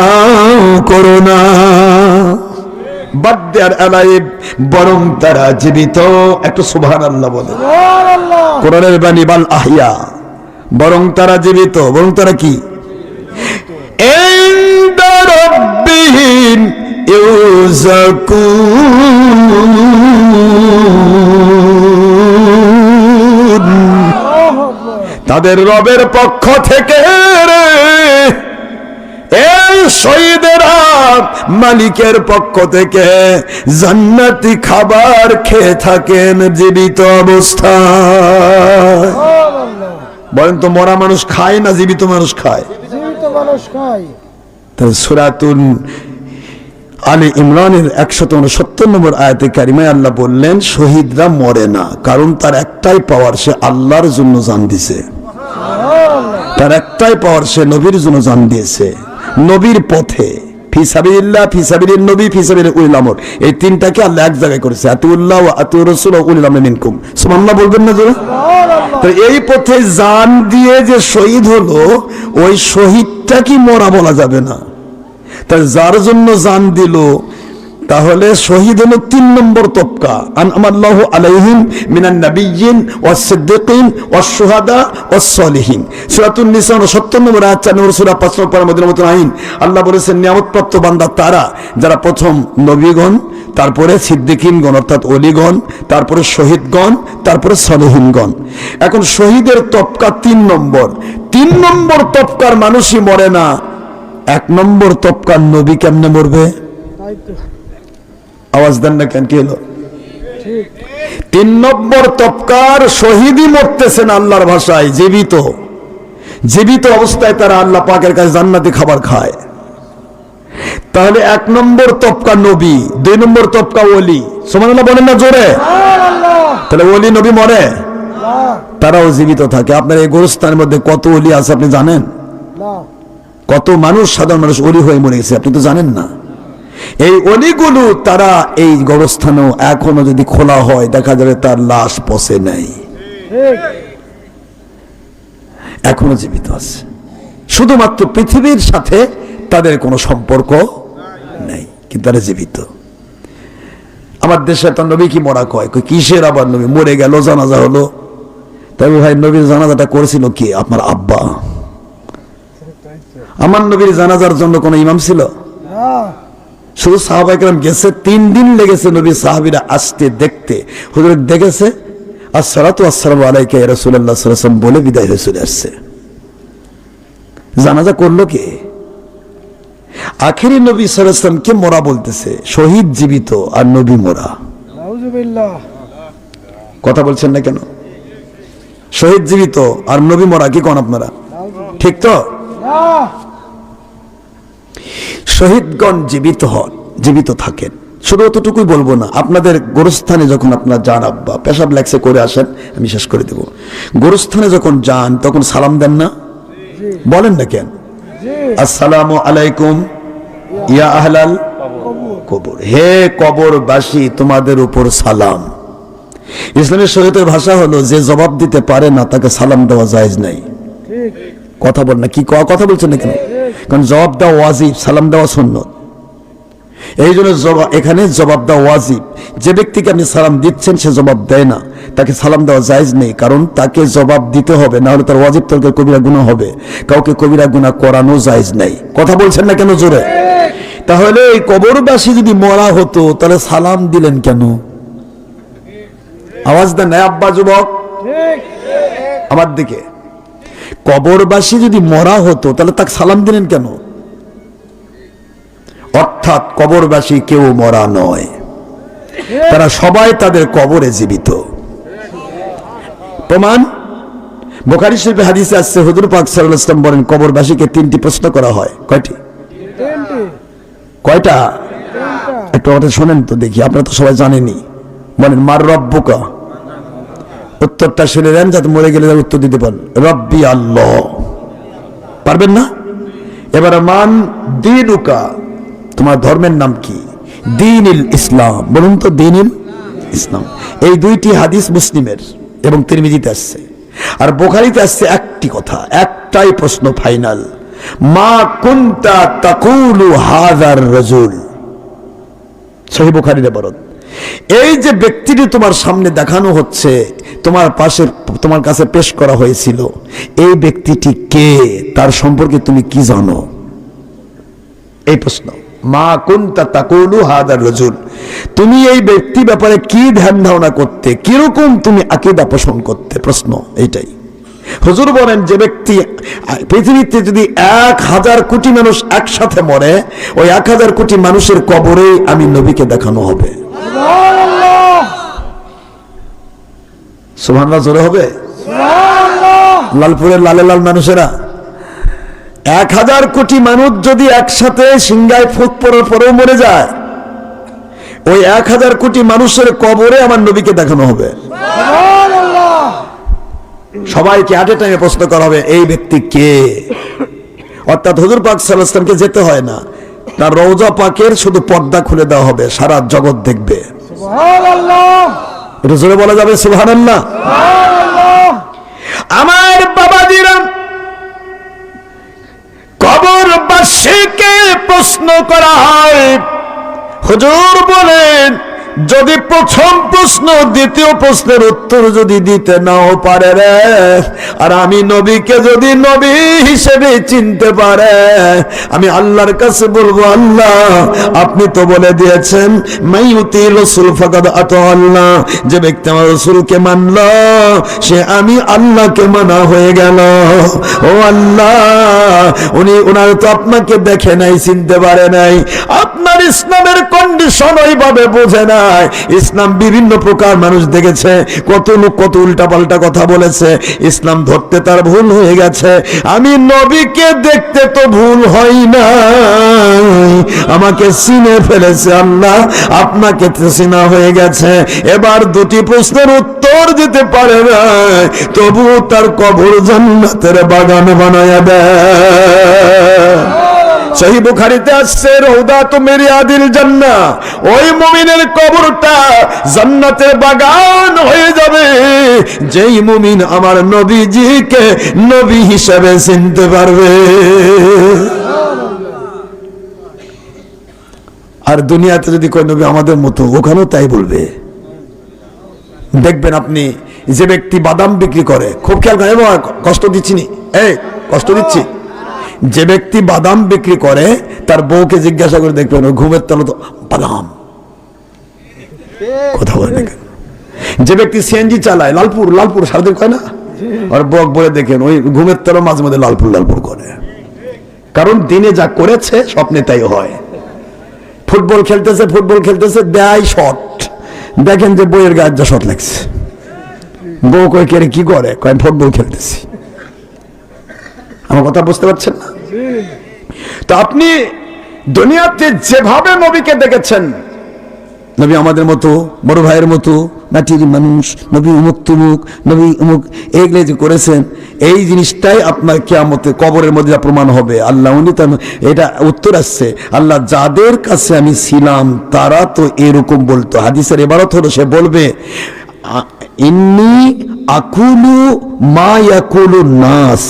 করো না। বরং তারা জীবিত। একটু সুবহানাল্লাহ বলে। কোরআনের বাণী বাল আহইয়া, বরং তারা জীবিত। বরং তারা কি? ইনদা রাব্বিহিম ইউযাকুন। তাদের রবের পক্ষ থেকে এই শহীদেরা মালিকের পক্ষ থেকে জান্নাতি খাবার খেয়ে থাকেন জীবিত অবস্থায়। বলেন তো, মরা মানুষ খায় না জীবিত মানুষ খায়? জীবিত মানুষ খায়। তাহলে সূরাতুল আলী ইমরানের 169 নম্বর আয়াতে কারিমায় আল্লাহ বললেন শহীদরা মরে না, কারণ তার একটাই পাওয়ার, সে আল্লাহর জন্য জান দিয়েছে। তার একটাই পাওয়ার, সে নবীর জন্য জান দিয়েছে, নবীর পথে। ফি সাবিলিল্লাহ, ফি সাবিলিন নবী, ফি সাবিলিল উলিল আমর, এই তিনটাকে আল্লাহ এক জায়গায় করেছে। আতিউল্লাহ ওয়া আতিউর রাসূল ওয়া উলিল আমরি মিনকুম। সুবহানাল্লাহ বলবেন না জোরে? তো এই পথে জান দিয়ে যে শহীদ হলো, ওই শহীদটা কি মরা বলা যাবে না? তাই যার জন্য জান দিল, তাহলে শহীদ হলো 3 নম্বর তবকা। আনআমাল্লাহু আলাইহিম মিনান নাবিয়্যিন ওয়াস সিদ্দিকিন ওয়াস শুহাদা ওয়াস সলিহিন। সূরাতুন নিসা 70 নম্বর আয়াত, 4 নম্বর সূরা 5 নম্বর পারা মদিনাতুল মুতাহিন। আল্লাহ বলেছেন নিয়ামতপ্রাপ্ত বান্দা তারা যারা প্রথম নবীগণ, তারপরে সিদ্দিকিনগণ অর্থাৎ ওলিগণ, তারপরে শহীদগণ, তারপরে সলিহিনগণ। এখন শহীদের তবকা 3 নম্বর। 3 নম্বর তবকার মানুষই মরে না। 1 নম্বর তবকার নবী কেমনে মরবে? আওয়াজ দেন না কেন? কি হলো? 3 নম্বর তবকার শহীদই মরতেছেন আল্লাহর ভাষায় জীবিত। জীবিত অবস্থায় তারা আল্লাহ পাকের কাছে জান্নাতি খাবার খায়। তাহলে 1 নম্বর তবকা নবী, 2 নম্বর তবকা ওলি। সুবহানাল্লাহ বলেন না জোরে? তাহলে ওলি নবী মরে? তারাও জীবিত থাকে। আপনার এই গোরস্থানের মধ্যে কত ওলি আছে আপনি জানেন? কত মানুষ, সাধারণ মানুষ ওলি হয়ে মরে গেছে আপনি তো জানেন না। এই অলিগুলো তারা এই গোরস্থানেও এখনো যদি খোলা হয় দেখা যাবে তার লাশ পচে নাই, এখনো জীবিত আছে। শুধুমাত্র পৃথিবীর সাথে তাদের কোনো সম্পর্ক নেই, কিন্তু তারা জীবিত। আমার দেশে তো নবী কি মরা কয়, কিসের আবার নবী মরে গেল, জানাজা হলো। তাই ভাই নবীর জানাজাটা করেছিল কি? আপনার আব্বা। আমার নবীর জানাজার জন্য কোনো ইমাম ছিল? শুধু সাহাবায়ে কেরাম গেছে, 3 দিন লেগেছে নবী সাহাবীরা আসতে দেখতে। হুজুর দেখেছে, আসসালাতু ওয়াসসালামু আলাইকা ইয়া রাসূলুল্লাহ সাল্লাল্লাহু আলাইহি ওয়াসাল্লাম বলে বিদায় হয়ে চলে আসছে। জানাজা করলো কে? আখেরি নবী সাল্লাল্লাহু আলাইহি ওয়াসাল্লামকে মোরা বলতেছে, শহীদ জীবিত আর নবী মোরা। নাউযুবিল্লাহ। কথা বলছেন না কেন? শহীদ জীবিত আর নবী মোরা, কি কোন আপনারা? ঠিক তো? না, শহীদগণ জীবিত হন, জীবিত থাকেন। শুধু অতটুকুই বলবো না, আপনাদের গোরস্থানে যখন আপনারা যান, আব্বা পেশাব লাগছে করে আসেন, আমি শেষ করে দেব। গোরস্থানে যখন যান তখন সালাম দেন না? বলেন না কেন? আসসালামু আলাইকুম ইয়া আহলাল কবর, হে কবরবাসী তোমাদের উপর সালাম। ইসলামের শরীয়তের ভাষা হলো, যে জবাব দিতে পারে না তাকে সালাম দেওয়া জায়েজ নাই। ঠিক। কথা বল না, কি কথা বলছেন না কেন? কারণ জবাব দেওয়া ওয়াজিব, সালাম দেওয়া সুন্নত। এই জন্য এখানে জবাব দেওয়া ওয়াজিব। যে ব্যক্তিকে আপনি সালাম দিচ্ছেন সে জবাব দেয় না, তাকে সালাম দেওয়া জায়েজ নেই, কারণ তাকে জবাব দিতে হবে, না হলে তার ওয়াজিব তরকে কবিরা গুনাহ হবে। কাউকে কবিরা গুনাহ করানো জায়েজ নাই। কথা বলছেন না কেন জোরে? তাহলে এই কবরবাসী যদি মরা হতো তাহলে সালাম দিলেন কেন? আওয়াজ দেন না আব্বা, যুবক ঠিক। আমার দিকে। কবরবাসী যদি মরা হতো তাহলে তাকে সালাম দিলেন কেন? অর্থাৎ কবরবাসী কেউ মরা নয়, তারা সবাই তাদের কবরে জীবিত। প্রমাণ বুখারী শরীফে হাদিসে আসছে, হুজুর পাক সাল্লাল্লাহু আলাইহি ওয়াসাল্লাম বলেন, কবরবাসীকে 3টি প্রশ্ন করা হয়। কয়টি? তিনটি। কয়টা? তিনটা। একটু কথা শোনেন তো দেখি, আপনারা তো সবাই জানেনই। বলেন, মার রব্বুকা। উত্তরটা শুনে দেন যাতে মরে গেলে উত্তর দিতে পারেন। রব্বি আল্লাহ। পারবেন না? এবার মান দীনুকা, তোমার ধর্মের নাম কি? দীনুল ইসলাম। বলুন তো, দীনুল ইসলাম। এই 2টি হাদিস মুসলিমের এবং তিরমিজিতে আসছে। আর বুখারীতে আসছে একটি কথা, একটাই প্রশ্ন ফাইনাল, মা কুনতা তাকুলু হাযার রাজুল। সহিহ বুখারীর ইবারত। এই যে ব্যক্তিটি তোমার সামনে দেখানো হচ্ছে, তোমার পাশে, তোমার কাছে পেশ করা হয়েছিল, এই ব্যক্তিটি কে? তার সম্পর্কে তুমি কি জানো? এই প্রশ্ন, মা কুনতা তাকুলু হাযার রাজুল, তুমি এই ব্যক্তি ব্যাপারে কি ধ্যান ধারণা করতে, কিরকম তুমি আকীদা পোষণ করতে? প্রশ্ন এইটাই। হুজুর বলেন, যে ব্যক্তি পৃথিবীতে যদি 1000 কোটি মানুষ একসাথে মরে, ওই 1000 কোটি মানুষের কবরে আমি নবীকে দেখানো হবে। সুবহানাল্লাহ। সুবহানাল্লাহ জোরে হবে? সুবহানাল্লাহ। লালপুরের লালে লাল মানুষেরা 1000 কোটি মানুষ যদি একসাথে সিংহায় ফুঁক পড়ার পরেও মরে যায়, ওই 1000 কোটি মানুষের কবরে আমার নবীকে দেখানো হবে। সুবহানাল্লাহ। সবাইকে আট এ টাইমে প্রশ্ন করা হবে, এই ব্যক্তি কে? অর্থাৎ হুজুর পাক সাল্লাল্লাহু আলাইহি ওয়াসাল্লামকে যেতে হয় না, তার রওজা পাকের শুধু পর্দা খুলে দেওয়া হবে, সারা জগৎ দেখবে। সুবহানাল্লাহ। এটা জোরে বলা যাবে সুবহানাল্লাহ? সুবহানাল্লাহ। আমার বাবাজিরা, কবরবাসীকে প্রশ্ন করা হয়। হুজুর বলেন, যদি প্রথম প্রশ্ন দ্বিতীয় প্রশ্নের উত্তর যদি দিতে নাও পারে রে, আর আমি নবীকে যদি নবী হিসেবে চিনতে পারে, আমি আল্লাহর কাছে বলবো, আল্লাহ আপনি তো বলে দিয়েছেন, মাইয়ুতি রাসূল ফাকাদ আতা আল্লাহ, যে ব্যক্তি আমার রাসূলকে মানল সে আমি আল্লাহকে মানা হয়ে গেল। ও আল্লাহ, উনি ওনার তো আপনাকে দেখে নাই, চিনতে পারে নাই, আপনার ইসলামের কন্ডিশন ওইভাবে বোঝে না। ইসলাম বিভিন্ন প্রকার মানুষ দেখেছে, কত লোক কত উল্টা পাল্টা কথা বলেছে, ইসলাম ধরতে তার ভুল হয়ে গেছে। আমি নবীকে দেখতে তো ভুল হয় না, আমাকে চিনে ফেলেছে আল্লাহ, আপনাকে তো চিনা হয়ে গেছে। এবার 2টি প্রশ্নের উত্তর দিতে পারে না, তবু তার কবর জান্নাতের বাগান বানায়া দেয়। সহিহ বুখারীতে আসছে, রওদাতু মিন রিয়াদিল জান্নাহ, ওই মুমিনের কবরটা জান্নাতের বাগান হয়ে যাবে যেই মুমিন আমার নবীজিকে নবী হিসেবে চিনতে পারবে। আর দুনিয়াতে যদি কয় নবী আমাদের মতো, ওখানেও তাই বলবে। দেখবেন আপনি, যে ব্যক্তি বাদাম বিক্রি করে, খুব খেয়াল করেন, কষ্ট দিচ্ছি নি, এই কষ্ট দিচ্ছি, যে ব্যক্তি বাদাম বিক্রি করে তার বউকে জিজ্ঞাসা করে দেখবেন, ওই ঘুমের তলে তো বাদাম। কথা বলে দেখেন, যে ব্যক্তি সিএনজি চালায়, লালপুর লালপুর সারাদিন কয় না, আর বক বলে দেখেন, ওই ঘুমের তলে মাঝে মাঝে লালপুর লালপুর করে। কারণ দিনে যা করেছে স্বপ্নে তাই হয়। ফুটবল খেলতেছে দেয় শট, দেখেন যে বইয়ের গায়ে যা শট লাগছে। বউ কই কে কি করে, কয় ফুটবল খেলতেছি। আমার কথা বুঝতে পারছেন না? তো আপনি দুনিয়াতে যেভাবে নবীকে দেখেছেন, নবী আমাদের মতো বড় ভাইয়ের মতো মাটির মানুষ, নবী উমুক তুমুক, নবী উমুক, এইগুলো যে করেছেন, এই জিনিসটাই আপনার কিয়ামতে কবরের মধ্যে যা প্রমাণ হবে। আল্লাহ উনি এটা উত্তর আসছে, আল্লাহ যাদের কাছে আমি ছিলাম তারা তো এরকম বলতো। হাদিসের এবারত হলো, সে বলবে ইন্নী আকুলু মা ইয়াকুলু নাস,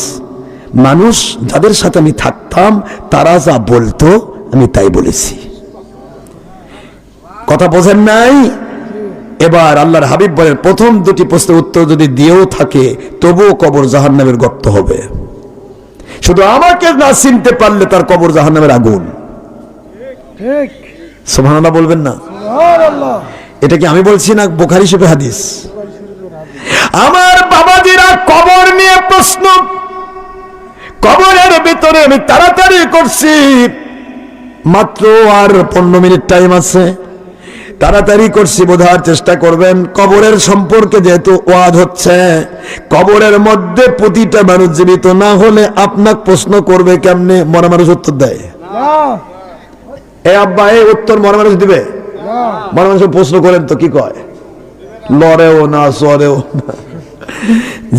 মানুষ যাদের সাথে আমি থাকতাম তারা যা বলতো আমি তাই বলেছি। কথা বোঝেন নাই? এবার আল্লাহর হাবিব বলেন, প্রথম দুটি প্রশ্নের উত্তর যদি দিয়েও থাকে তবুও কবর জাহান্নামের গর্ত হবে। শুধু আমাকে না চিনতে পারলে তার কবর জাহান্নামের আগুন। ঠিক। সুবহানাল্লাহ বলবেন না? সুবহানাল্লাহ। এটা কি আমি বলছি না, বুখারী শরীফের হাদিস। আমার বাবাজিরা, কবর নিয়ে প্রশ্ন, কবরের ভিতরে আমি তাড়াতাড়ি করছি, মাত্র আর 15 মিনিট টাইম আছে, তাড়াতাড়ি করছি, বোঝার চেষ্টা করবেন। কবরের সম্পর্কে যেহেতু ওয়াজ হচ্ছে, কবরের মধ্যে প্রতিটা মানুষ জীবিত না হলে আপনাকে প্রশ্ন করবে কেমনে? মরা মানুষ উত্তর দেয়? এ আব্বা, এই উত্তর মরা মানুষ দিবে? মরা মানুষ প্রশ্ন করেন তো কি কয়? লড়েও না, সরেও না,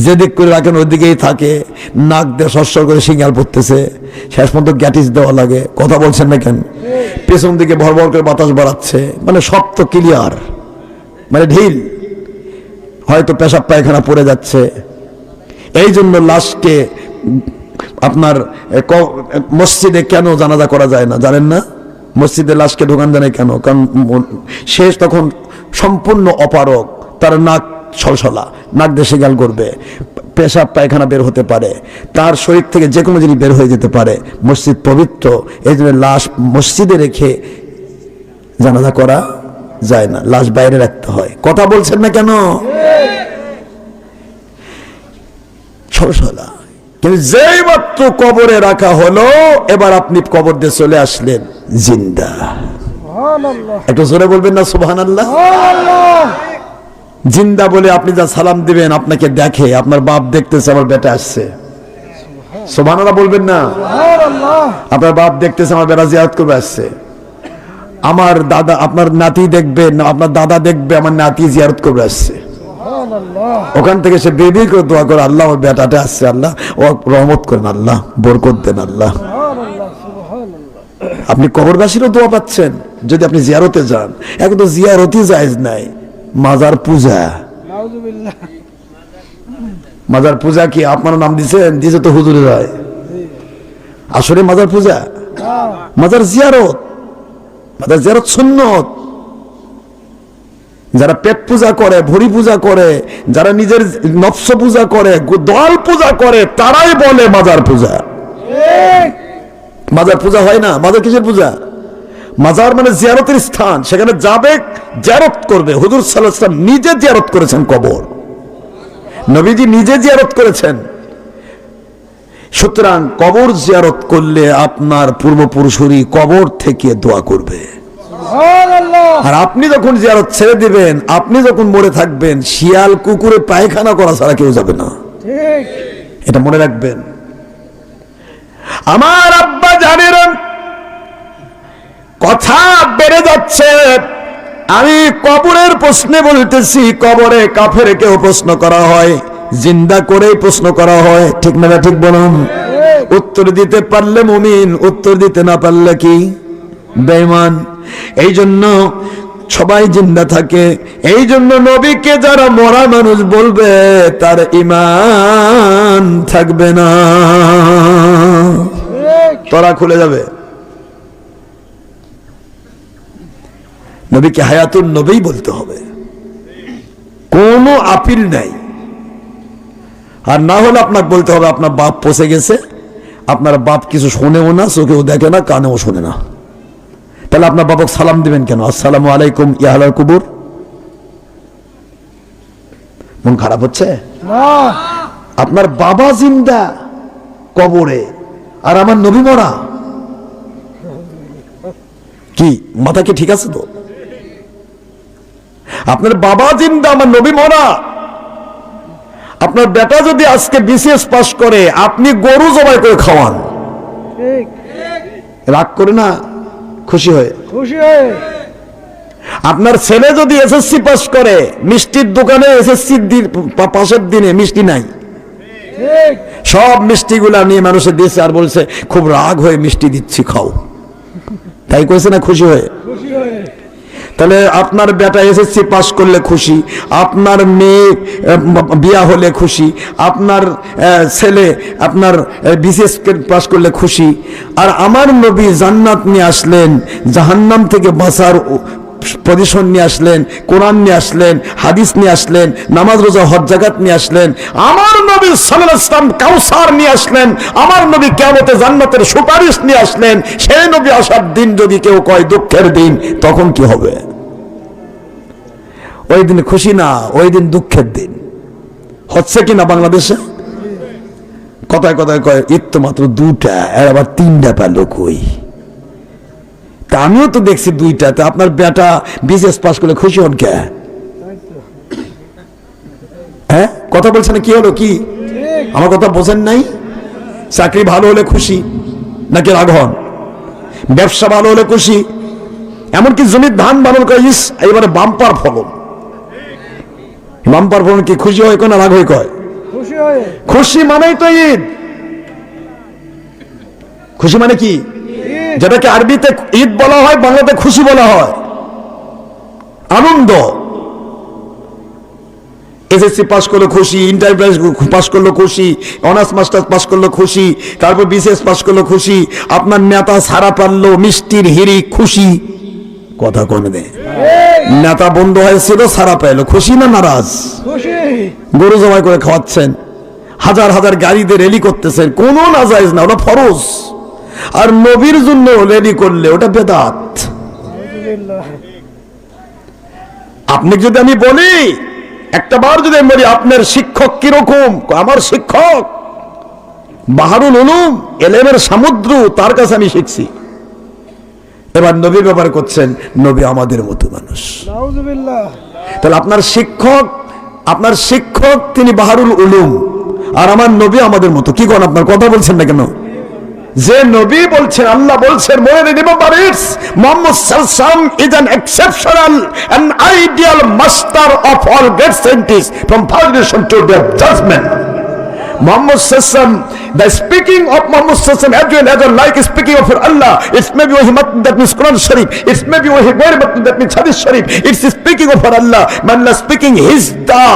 যেদিক করে রাখেন ওইদিকেই থাকে, নাক দিয়ে সরসর করে সিঙ্গাল পড়তেছে, শেষ পর্যন্ত গ্যাটিস দেওয়া লাগে। কথা বলছেন না কেন? পেছন দিকে ভর ভর করে বাতাস বাড়াচ্ছে, মানে সব তো ক্লিয়ার, মানে ঢিল, হয়তো পেশাব পায়খানা পড়ে যাচ্ছে। এই জন্য লাশকে আপনার মসজিদে কেন জানাজা করা যায় না জানেন না? মসজিদে লাশকে ঢোকান যায় না কেন? কারণ শেষ তখন সম্পূর্ণ অপারক, তার নাক সলসলা, নাক দেশে গাল করবে, পেশাব পায়খানা বের হতে পারে, তার শরীর থেকে যে কোনো জিনিস বের হয়ে যেতে পারে। মসজিদ পবিত্র, এই জন্য লাশ মসজিদে রেখে জানাজা করা যায় না, লাশ বাইরে রাখতে হয়। কথা বলছেন না কেন? সলসলা। কিন্তু যেই মাত্র কবরে রাখা হলো, এবার আপনি কবর দিয়ে চলে আসলেন জিন্দা। একটু জোরে বলবেন না সুবহানাল্লাহ? জিন্দা বলে আপনি যা সালাম দিবেন, আপনাকে দেখে, আপনার বাপ দেখতেছে আমার বেটা আসছে, সুবহানাল্লাহ বলবেন না? আপনার বাপ দেখতেছে আমার বেটা জিয়ারত করবে আসছে, আমার দাদা, আপনার নাতি দেখবে, আপনার দাদা দেখবে আমার নাতি জিয়ারত করবে আসছে। ওখান থেকে সে বেবি করে দোয়া করে, আল্লাহ আমার বেটাটা আসছে, আল্লাহ ও রহমত করেন, আল্লাহ বরকত দেন, আল্লাহ। আপনি কবরবাসীরও দোয়া পাচ্ছেন যদি আপনি জিয়ারতে যান। এখন তো জিয়ারতই জায়েজ নাই, মাজার পূজা। মাজার পূজা কি আপনার নাম দিয়েছেন? দিয়েছে তো হুজুরে যায়। আসলে মাজার পূজা, মাজার জিয়ারত, মাজার জিয়ারত সুন্নত। যারা পেট পূজা করে, ভরি পূজা করে, যারা নিজের নফস পূজা করে, দল পূজা করে, তারাই বলে মাজার পূজা। মাজার পূজা হয় না। মাজার কিসের পূজা? মাজার মানে জিয়ারতের স্থান, সেখানে যাবে, জিয়ারত করবে। হুজুর সাল্লাল্লাহু আলাইহি ওয়াসাল্লাম নিজে জিয়ারত করেছেন কবর, নবীজি নিজে জিয়ারত করেছেন। সুতরাং কবর জিয়ারত করলে আপনার পূর্বপুরুষেরই কবর থেকে দোয়া করবে। আর আপনি যখন জিয়ারত ছেড়ে দিবেন, আপনি যখন মরে থাকবেন, শিয়াল কুকুরে পায়খানা করা ছাড়া কেউ যাবে না। এটা মনে রাখবেন। আমার আব্বা জানেন, কথা বেড়ে যাচ্ছে, আমি কবরের প্রশ্নে বলতেছি। কবরে কাফের কেউ প্রশ্ন করা হয়, জিন্দা করেই প্রশ্ন করা হয়, ঠিক না? ঠিক বলুন। উত্তর দিতে পারলে মুমিন, উত্তর দিতে না পারলে কি? বেঈমান। এই জন্য সবাই জিন্দা থাকে। এই জন্য নবীকে যারা মরা মানুষ বলবে, তার ঈমান থাকবে না, তরা খুলে যাবে। নবীকে হায়াতুন নবী বলতে হবে, কোনো আপিল নাই। আর না হলে আপনাকে বলতে হবে আপনার বাপ পচে গেছে, আপনার বাপ কিছু শোনেও না, চোখেও দেখে না, কানেও শোনে না। তাহলে আপনার বাবাকে সালাম দিবেন কেন? আসসালামু আলাইকুম ইয়া আহলাল কুবুর। মন খারাপ হচ্ছে? আপনার বাবা জিন্দা কবরে, আর আমার নবী মরা। কি মাথা কি ঠিক আছে তো? আপনার বাবা জিন্দা, আমার নবী মরা। আপনার বেটা যদি আজকে বিসিএস পাস করে, আপনি গরু জবাই করে খাওয়ান, ঠিক রাগ করে না খুশি হয়ে? খুশি হয়ে। আপনার ছেলে যদি এসএসসি পাস করে, মিষ্টির দোকানে এসএসসি পাশের দিনে মিষ্টি নাই, ঠিক সব মিষ্টিগুলা নিয়ে মানুষের দিয়েছে আর বলছে খুব রাগ হয়ে মিষ্টি দিচ্ছি খাও, তাই কইছে না খুশি হয়ে? খুশি হয়ে। তাহলে আপনার বেটা এসএসসি পাস করলে খুশি, আপনার মেয়ে বিয়া হলে খুশি, আপনার ছেলে আপনার বিসিএস পাস করলে খুশি। আর আমার নবী জান্নাত নিয়ে আসলেন, জাহান্নাম থেকে বাঁচার পজিশন নিয়ে আসলেন, কোরআন নিয়ে আসলেন, হাদিস নিয়ে আসলেন, নামাজ রোজা হজ জাকাত নিয়ে আসলেন। আমার নবী সাল্লাল্লাহু আলাইহি ওয়াসাল্লাম কাউসার নিয়ে আসলেন, আমার নবী কিয়ামতে জান্নাতের সুপারিশ নিয়ে আসলেন। সেই নবী আসার দিন যদি কেউ কয় দুঃখের দিন, তখন কি হবে? ওই দিন খুশি না, ওই দিন দুঃখের দিন। হচ্ছে কিনা বাংলাদেশে? কথায় কথায় কয় ঈদ তো মাত্র 2টা, আর আবার 3টা পেল কই? তা আমিও তো দেখছি 2টা। তা আপনার বেটা বিসিএস পাস করলে খুশি হন কে? হ্যাঁ কথা বলছেন কি হলো? কি আমার কথা বোঝেন নাই? চাকরি ভালো হলে খুশি নাকি রাগ হন? ব্যবসা ভালো হলে খুশি, এমনকি জমির ধান ভালো করে ইস এবারে বাম্পার ফলন, বাম্পার ফলন কি খুশি হয় কোন রাগ হয়? কয় খুশি হয়ে। খুশি মানেই তো ঈদ। খুশি মানে কি? যেটাকে আরবিতে ঈদ বলা হয়, বাংলাতে খুশি বলা হয়। আনন্দ। এসএসসি পাস করলো খুশি, ইন্টার পাস করলো খুশি, অনার্স মাস্টার্স পাস করলো খুশি, তারপর বিসিএস পাস করলো খুশি, আপনার নেতা ছাড়া পারলো মিষ্টির হিড়ি খুশি। কথা কমে দেয়, নেতা বন্ধ হয়েছিল ছাড়া পাইলো, খুশি না নারাজ? খুশি। গরু জবাই করে খাওয়াচ্ছেন, হাজার হাজার গাড়িতে রেলি করতেছেন, কোনো নাজায়েজ না, ওটা ফরজ। আর নবীর জন্য রেলি করলে ওটা বেদাত। আলহামদুলিল্লাহ। আপনি যদি আমি বলি, একটা বার যদি আমি বলি আপনার শিক্ষক কিরকম, আমার শিক্ষক বাহারুল উলুম, এলেমের সমুদ্র, তার কাছে আমি শিখছি। এবার নবী ব্যবহার করছেন, নবী আমাদের মতো মানুষ। নাউজুবিল্লাহ। তাহলে আপনার শিক্ষক তিনি বাহারুল উলুম, আর আমার নবী আমাদের মতো। কি কোন আপনার কথা বলছেন না কেন? যে নবী বলছেন, আল্লাহ বলছেন, মনে রিমেম্বার ইটস মুহাম্মদ সাল্লাল্লাহু আলাইহি ওয়াসাল্লাম is an exceptional and ideal master of all great scientist from foundation to the judgment. Muhammad Sassam, the speaking of Muhammad Sassam as well like speaking of Allah. It's maybe that means Quran Sharif. It's maybe that means Hadith Sharif. It's speaking of Allah. Allah speaking, He's the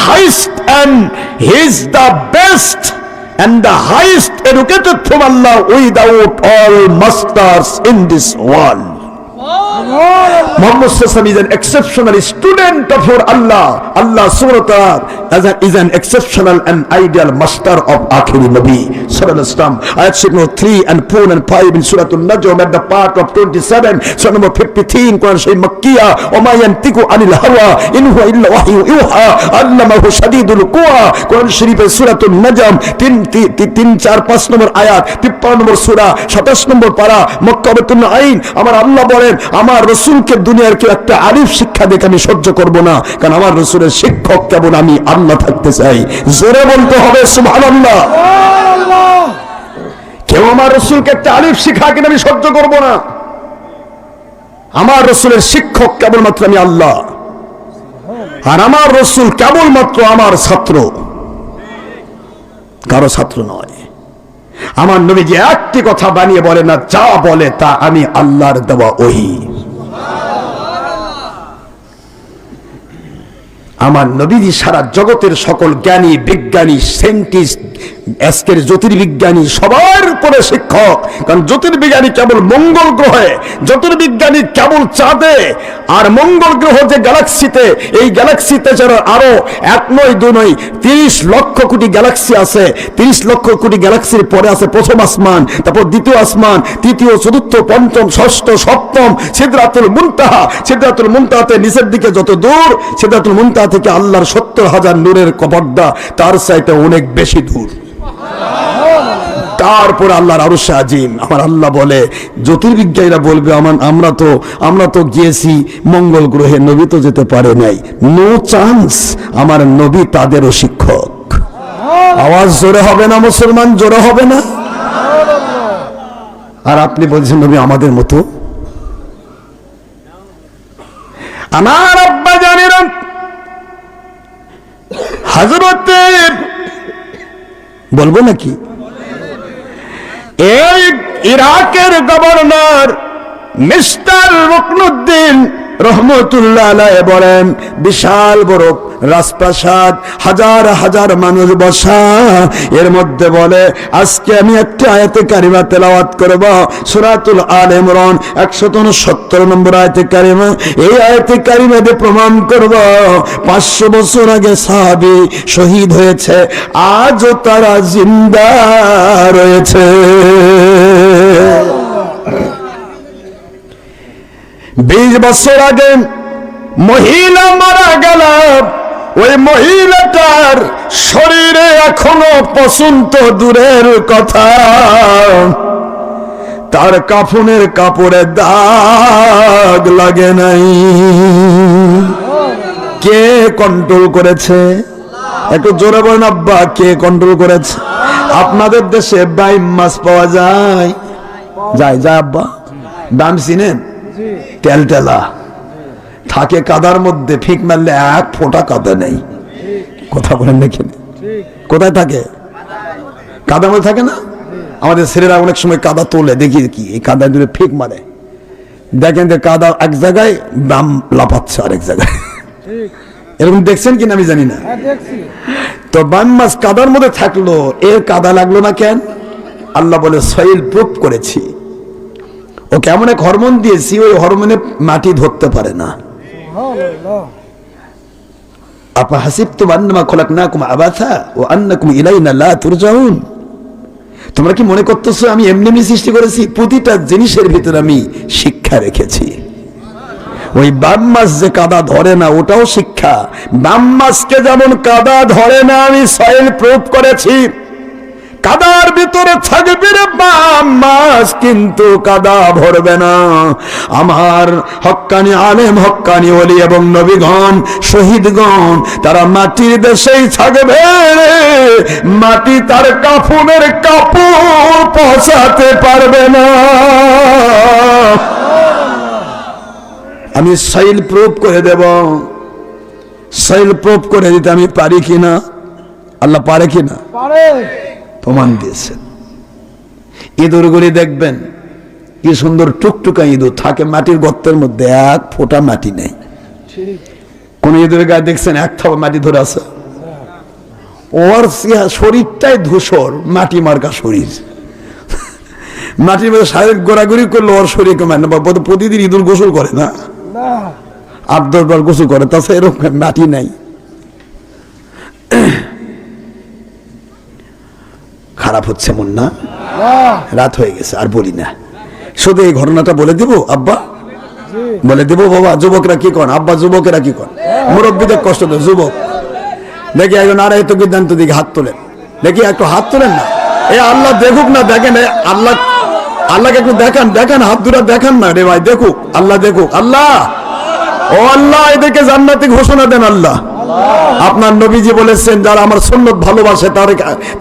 highest and He's the best and the highest educated from Allah without all masters in this world. Muhammad Sassam is an exceptional student of your Allah. Allah subhanahu wa ta'ala is an exceptional and ideal master of Akhiri Nabi sallallahu alaihi wasallam. Ayat number 3 and 4 and 5 in Surah An-Najm at the part of 27, Surah number 53 in Quran Sharif Makkiyah. Wa ma yantiqu anil hawa in huwa illa wahyu yuha allamahu shadidul quwa. Quran Sharif Surah An-Najm 3 4 5 নম্বর আয়াত, 53 নম্বর সূরা, 27 নম্বর পারা, মক্কা বাতুন আইন। আমার আল্লাহ বলেন, আমার রাসূলকে দুনিয়ার কেউ একটা আরিফ শিক্ষা দেখে আমি সহ্য করব না, কারণ আমার রাসূলের শিক্ষক কেবল আমি আল্লাহ থাকতে চাই। জোরে বলতে হবে সুবহানাল্লাহ। কেউ আমার রাসূলকে একটা আলিফ শিক্ষা কিনা আমি সহ্য করব না। আমার রাসূলের শিক্ষক কেবলমাত্র আমি আল্লাহ, আর আমার রাসূল কেবলমাত্র আমার ছাত্র, কারো ছাত্র নয়। আমার নবী যে একটি কথা বানিয়ে বলে না, যা বলে তা আমি আল্লাহর দেওয়া ওহী। আমার নবীজি সারা জগতের সকল জ্ঞানী, বিজ্ঞানী, সায়েন্টিস্ট, আজকের জ্যোতির্বিজ্ঞানী সবার উপরে শিক্ষক। কারণ জ্যোতির্বিজ্ঞানী কেবল মঙ্গল গ্রহে, জ্যোতির্বিজ্ঞানী কেবল চাঁদে, আর মঙ্গল গ্রহ যে গ্যালাক্সিতে, এই গ্যালাক্সিতে যারা আরো 1 নয় 2 নয় 30 লক্ষ কোটি গ্যালাক্সি আছে। 30 লক্ষ কোটি গ্যালাক্সির পরে আছে প্রথম আসমান, তারপর দ্বিতীয় আসমান, তৃতীয়, চতুর্থ, পঞ্চম, ষষ্ঠ, সপ্তম, সিদরাতুল মুনতাহা। সিদরাতুল মুনতাহাতে নিচের দিকে যত দূর, সিদরাতুল মুনতাহা থেকে আল্লাহর 70,000 নূরের পর্দা তার চাইতে অনেক বেশি দূর। তারপর আল্লাহর আরশ আজিম। আমার আল্লাহ বলে, জ্যোতির্বিজ্ঞানীরা বলবে আমরা তো গিয়েছি মঙ্গল গ্রহে, নবী তো যেতে পারে নাই, নো চান্স। আমার নবী তাদেরও শিক্ষক। আওয়াজ জোরে হবে না মুসলমান, জোরে হবে না? আর আপনি বলছেন নবী আমাদের মতো। আমার আব্বা জানেন হযরতে বলবো নাকি, এই ইরাকের গভর্নর মিস্টার রুকনুদ্দিন রহমতুল্লাহ আলাইহি বলেন, বিশাল বড় রাজপ্রাসাদ, হাজার হাজার মানুষ বসা, এর মধ্যে বলে আজকে আমি একটা আয়াতে কারিমা তেলাওয়াত করব, সূরাতুল আলে ইমরান 169 নম্বর আয়াতে কারিমা। এই আয়াতে কারিমা দিয়ে প্রমাণ করব 500 বছর আগে সাহাবী শহীদ হয়েছে, আজও তারা জিন্দা রয়েছে। 20 বছর আগে মহিলা মারা গেল, ওই মহিলাটার শরীরে এখনো পছন্দ দূরের কথা, তার কাফনের কাপড়ে দাগ লাগে নাই। কে কন্ট্রোল করেছে? একটু জোরে বলেন আব্বা, কে কন্ট্রোল করেছে? আপনাদের দেশে বাইম মাছ পাওয়া যায়? যায় যায় আব্বা, দাম চিনেন? তেলটেলা থাকে কাদার মধ্যে, ফিক মারলে এক ফোঁটা কাদা নেই। কথা বলেন নাকি? কোথায় থাকে? কাদার মধ্যে থাকে না? আমাদের ছেলেরা অনেক সময় কাদা তোলে, দেখি কি এই কাদা দূরে ফিক মারে, দেখেন যে কাদা এক জায়গায়, দাম লাফাচ্ছে আরেক জায়গায়। এরকম দেখছেন কিনা আমি জানি না। তো বাম মাছ কাদার মধ্যে থাকলো, এর কাদা লাগলো না কেন? আল্লাহ বলে সয়েল প্রুফ করেছি, ও কেমন এক হরমোন দিয়েছি, ওই হরমোনে মাটি ধরতে পারে না। আপা হাসিবতুম আন্নামা খলাকনাকুম আবাসা ওয়া আন্নাকুম ইলাইনা লা তুরজাউন, তোমরা কি মনে করতেছো আমি এমনি এমনি সৃষ্টি করেছি? প্রতিটা জিনিসের ভিতরে আমি শিক্ষা রেখেছি। ওই বাম মাছ যে কাদা ধরে না, ওটাও শিক্ষা। বাম মাছকে যেমন কাদা ধরে না, আমি সয়েল প্রুফ করেছি। কাদার ভিতরে থাকবে রে বাম মাছ, কিন্তু কাদা ভরবে না। আমার হক্কানি আলেম, হক্কানি ওলি এবং নবীগণ, শহীদগণ, তারা মাটির দেশেই থাকবে, মাটি তার কাফনের কাপড় পৌঁছাতে পারবে না। আমি সাইল প্রুফ করে দেব। সাইল প্রুফ করে দিতে আমি পারি কিনা? আল্লাহ পারে কিনা? পারে, প্রমাণ দিয়েছেন। ইঁদুরগুলি দেখবেন কি সুন্দর টুকটুকা ইঁদুর থাকে মাটির গর্তের মধ্যে, এক ফোঁটা মাটি নেই। কোন ইঁদুরের গায়ে দেখছেন এক থাবা মাটি ধরে আছে? ওর শরীরটাই ধূসর, মাটি মার্কা শরীর। মাটির মধ্যে শারীরিক গোড়াগুড়ি করলে ওর শরীর কমে না। প্রতিদিন ইঁদুর গোসল করে না, 8-10 বার গোসল করে, তাছাড়া এরকম মাটি নাই। খারাপ হচ্ছে মন না? রাত হয়ে গেছে, আর বলি না, শুধু এই ঘটনাটা বলে দিব আব্বা, বলে দিব বাবা। যুবকরা কি করেন আব্বা? যুবকেরা কি করেন? মুরব্বীদের কষ্ট দেয়। যুবক দেখি একজন আর এই তো বিদ্যান্ত দিকে হাত তোলেন, দেখি একটু হাত তোলেন না। এ আল্লাহ দেখুক না, দেখেন আল্লাহ, আল্লাহকে একটু দেখান, দেখান হাত দুটা দেখান না রে ভাই, দেখুক আল্লাহ, দেখুক আল্লাহ। ও আল্লাহ, এদেরকে জান্নাতি ঘোষণা দেন আল্লাহ। আপনার নবীজি বলেছেন, যারা আমার সুন্নত ভালোবাসে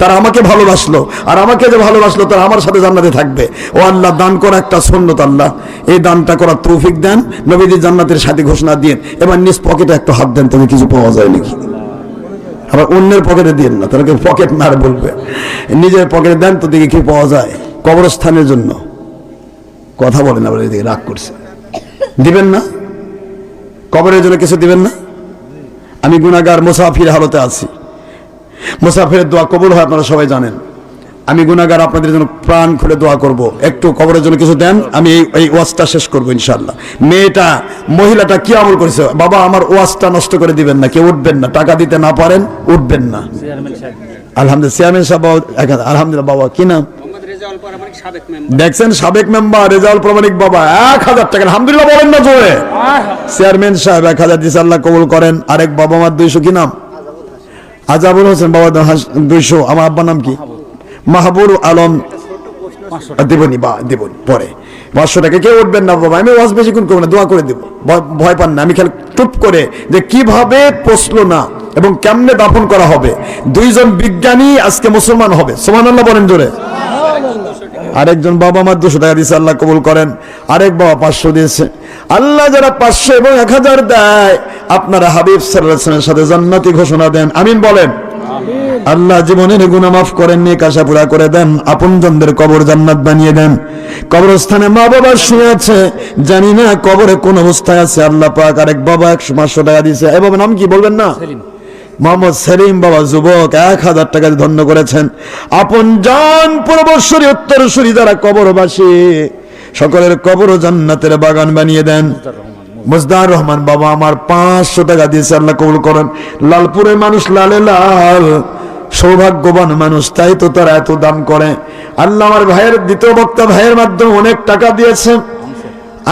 তারা আমাকে ভালোবাসলো, আর আমাকে যে ভালোবাসলো তারা আমার সাথে জান্নাতে থাকবে। ও আল্লাহ, দান করা একটা সুন্নত আল্লাহ, এই দানটা করার তৌফিক দেন। নবীজি জান্নাতের সাথে ঘোষণা দিন। এবার নিজ পকেটে একটু হাত দেন, তবে কিছু পাওয়া যায় নাকি? আবার অন্যের পকেটে দিন না, তাহলে পকেট মার বলবে। নিজের পকেটে দেন তো, দেখি কি পাওয়া যায়। কবরস্থানের জন্য কথা বলেন, আবার এদিকে রাগ করছে। দিবেন না? কবরের জন্য কিছু দিবেন না? আমি গুনাহগার, মুসাফির হালতে আছি। মুসাফিরের দোয়া কবুল হয়, আপনারা সবাই জানেন। আমি গুনাহগার, আপনাদের জন্য প্রাণ খুলে দোয়া করব। একটু কবরের জন্য কিছু দেন, আমি এই ওয়াজটা শেষ করবো ইনশাআল্লাহ। মহিলাটা কি আমল করেছে? বাবা, আমার ওয়াজটা নষ্ট করে দিবেন না, কেউ উঠবেন না, টাকা দিতে না পারেন উঠবেন না। আলহামদুলিল্লাহ, চেয়ারম্যান সাহেব, আলহামদুলিল্লাহ। বাবা কি নাম? দেখছেন, সাবেক মেম্বার রেজাউল প্রামাণিক বাবা 1000 টাকা, আলহামদুলিল্লাহ বলেন না জোরে। চেয়ারম্যান সাহেব 1000 দিয়েছে, আল্লাহ কবুল করেন। আরেক বাবা আমার 200, কি নাম? আজাবুল হোসেন বাবা 200। আমার আব্বার নাম কি? মাহবুব আলম দেবনি বা দেবনি পরে 500 টাকা কেউ উঠবেন না বাবা, আমি ওয়াজ বেশিক্ষণ করবো না, দোয়া করে দেবো, ভয় পান না। আমি খেয়াল টুপ করে যে কিভাবে পচলো না এবং কেমনে দাফন করা হবে। 2 জন বিজ্ঞানী আজকে মুসলমান হবে, সুবহানাল্লাহ বলেন জোরে। আরেকজন বাবা আমার 200 টাকা দিয়েছে, আল্লাহ কবুল করেন। আরেক বাবা 500 দিয়েছে। আল্লাহ যারা 500 এবং 1000 দেয়, আপনারা হাবিব সাল্লাল্লাহু আলাইহি ওয়াসাল্লামের সাথে জান্নাতি ঘোষণা দেন, আমিন বলেন। আল্লাহ জীবনের গুনাহ মাফ করেন, নেক আশা পুরা করে দেন, আপনজনদের কবর জান্নাত বানিয়ে দেন। কবরস্থানে মা বাবা শুয়ে আছে, জানি না কবরে কোন অবস্থায় আছে। আল্লাহ পাক আরেক বাবা 500 টাকা দিয়েছে। এই বাবার নাম কি বলবেন না? মোহাম্মদ সেলিম বাবা, যুবক, 1000 টাকা ধন্য করেছেন। আপন জান পূর্বশ্বরী উত্তরশ্বরী যারা কবরবাসী, সকলের কবর জান্নাতের বাগান বানিয়ে দেন। মুজদার রহমান বাবা আমার 500 টাকা দিয়েছে, আল্লাহ কবুল করেন। লালপুরের মানুষ লালে লাল, সৌভাগ্যবান মানুষ, তাই তো তারা এত দান করে। আল্লাহ আমার ভাইয়ের দ্বিতীয় বক্তা ভাইয়ের মাধ্যমে অনেক টাকা দিয়েছে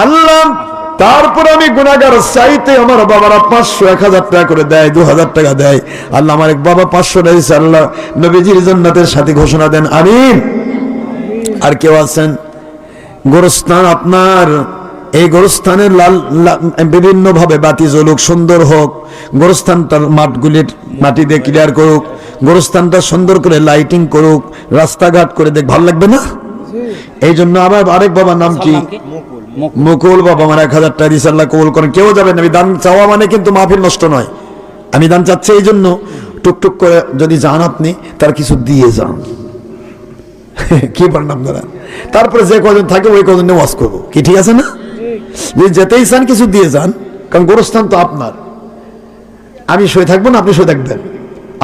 আল্লাহ। তারপর আমি গুনাহগার, চাইতে আমার বাবারা 500 1000 টাকা করে দেয়, 2000 টাকা দেয়। আল্লাহ আমার এক বাবা 500 দিয়েছে, আল্লাহ নবীজির জান্নাতের সাথে ঘোষণা দেন, আমিন। আর কেউ আছেন গোরস্থান, আপনার এই গোরস্থানে লাল বিভিন্ন ভাবে বাতি জ্বলুক, সুন্দর হোক, গোরস্থানটার মাঠগুলির মাটি দিয়ে ক্লিয়ার করুক, গোরস্থানটা সুন্দর করে লাইটিং করুক, রাস্তাঘাট করে দেখ, ভালো লাগবে না? এই জন্য আবার আরেক বাবার নাম কি? মুকুল বাবা আমার 1000 টাকা দিয়েছে, আল্লাহ কবুল করেন। কেউ যাবেন না, দান চাওয়া মানে কিন্তু মাহফিল নষ্ট নয়। আমি দান চাচ্ছি এই জন্য, টুকটুক করে যদি যান আপনি, তার কিছু দিয়ে যান। কি বলেন আপনারা? তারপরে যে কজন থাকে ওই কজন ওয়াজ করবো, কি ঠিক আছে না? যদি যেতেই চান কিছু দিয়ে যান, কারণ গোরস্থান তো আপনার। আমি শুয়ে থাকবো না, আপনি শুয়ে থাকবেন,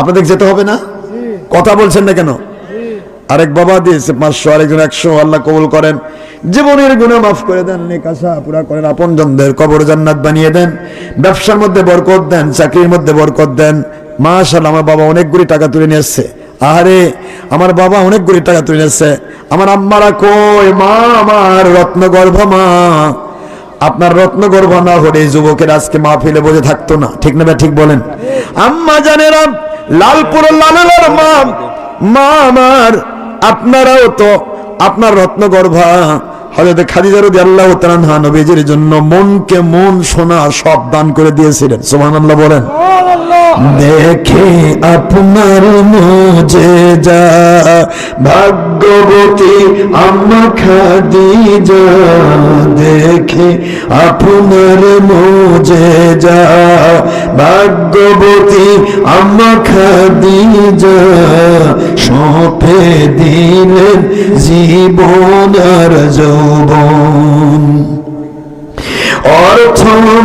আপনাদের যেতে হবে না। কথা বলছেন না কেন? আরেক বাবা দিয়েছে 500, আরেকজন 100, আল্লাহ কবুল করেন। জীবনের গুনাহ মাফ করে দেন, নেক আশা পুরা করেন, আপনজনদের কবর জান্নাত বানিয়ে দেন, ব্যবসার মধ্যে বরকত দেন, চাকরির মধ্যে বরকত দেন। মাশাআল্লাহ আমার বাবা অনেকগুলি টাকা তুলে নিয়ে এসেছে। আরে আমার বাবা অনেকগুলি টাকা তুলে নিয়ে এসেছে। আমার আম্মারা কই? মা আমার রত্নগর্ভ মা, আপনার রত্নগর্ভ না হলে এই যুবকের আজকে মাহফিলে বসে থাকতো না, ঠিক না? ঠিক বলেন। আম্মা জানেরা, লালপুর লালের মা, মা আমার, আপনারাও তো আপনার রত্নগর্ভা হযরত খাদিজা রাদিয়াল্লাহু তাআলা আনহা নবীজির জন্য মনকে মন সোনা সব দান করে দিয়েছিলেন, সুবহানাল্লাহ বলেন। দেখে আপনার মুজিজা ভাগ্যবতী আম্মা খাদিজা, দেখে আপনার মুজিজা ভাগ্যবতী আম্মা খাদিজা, সঁপে দিলেন জীবন আর যৌবন। অর্থ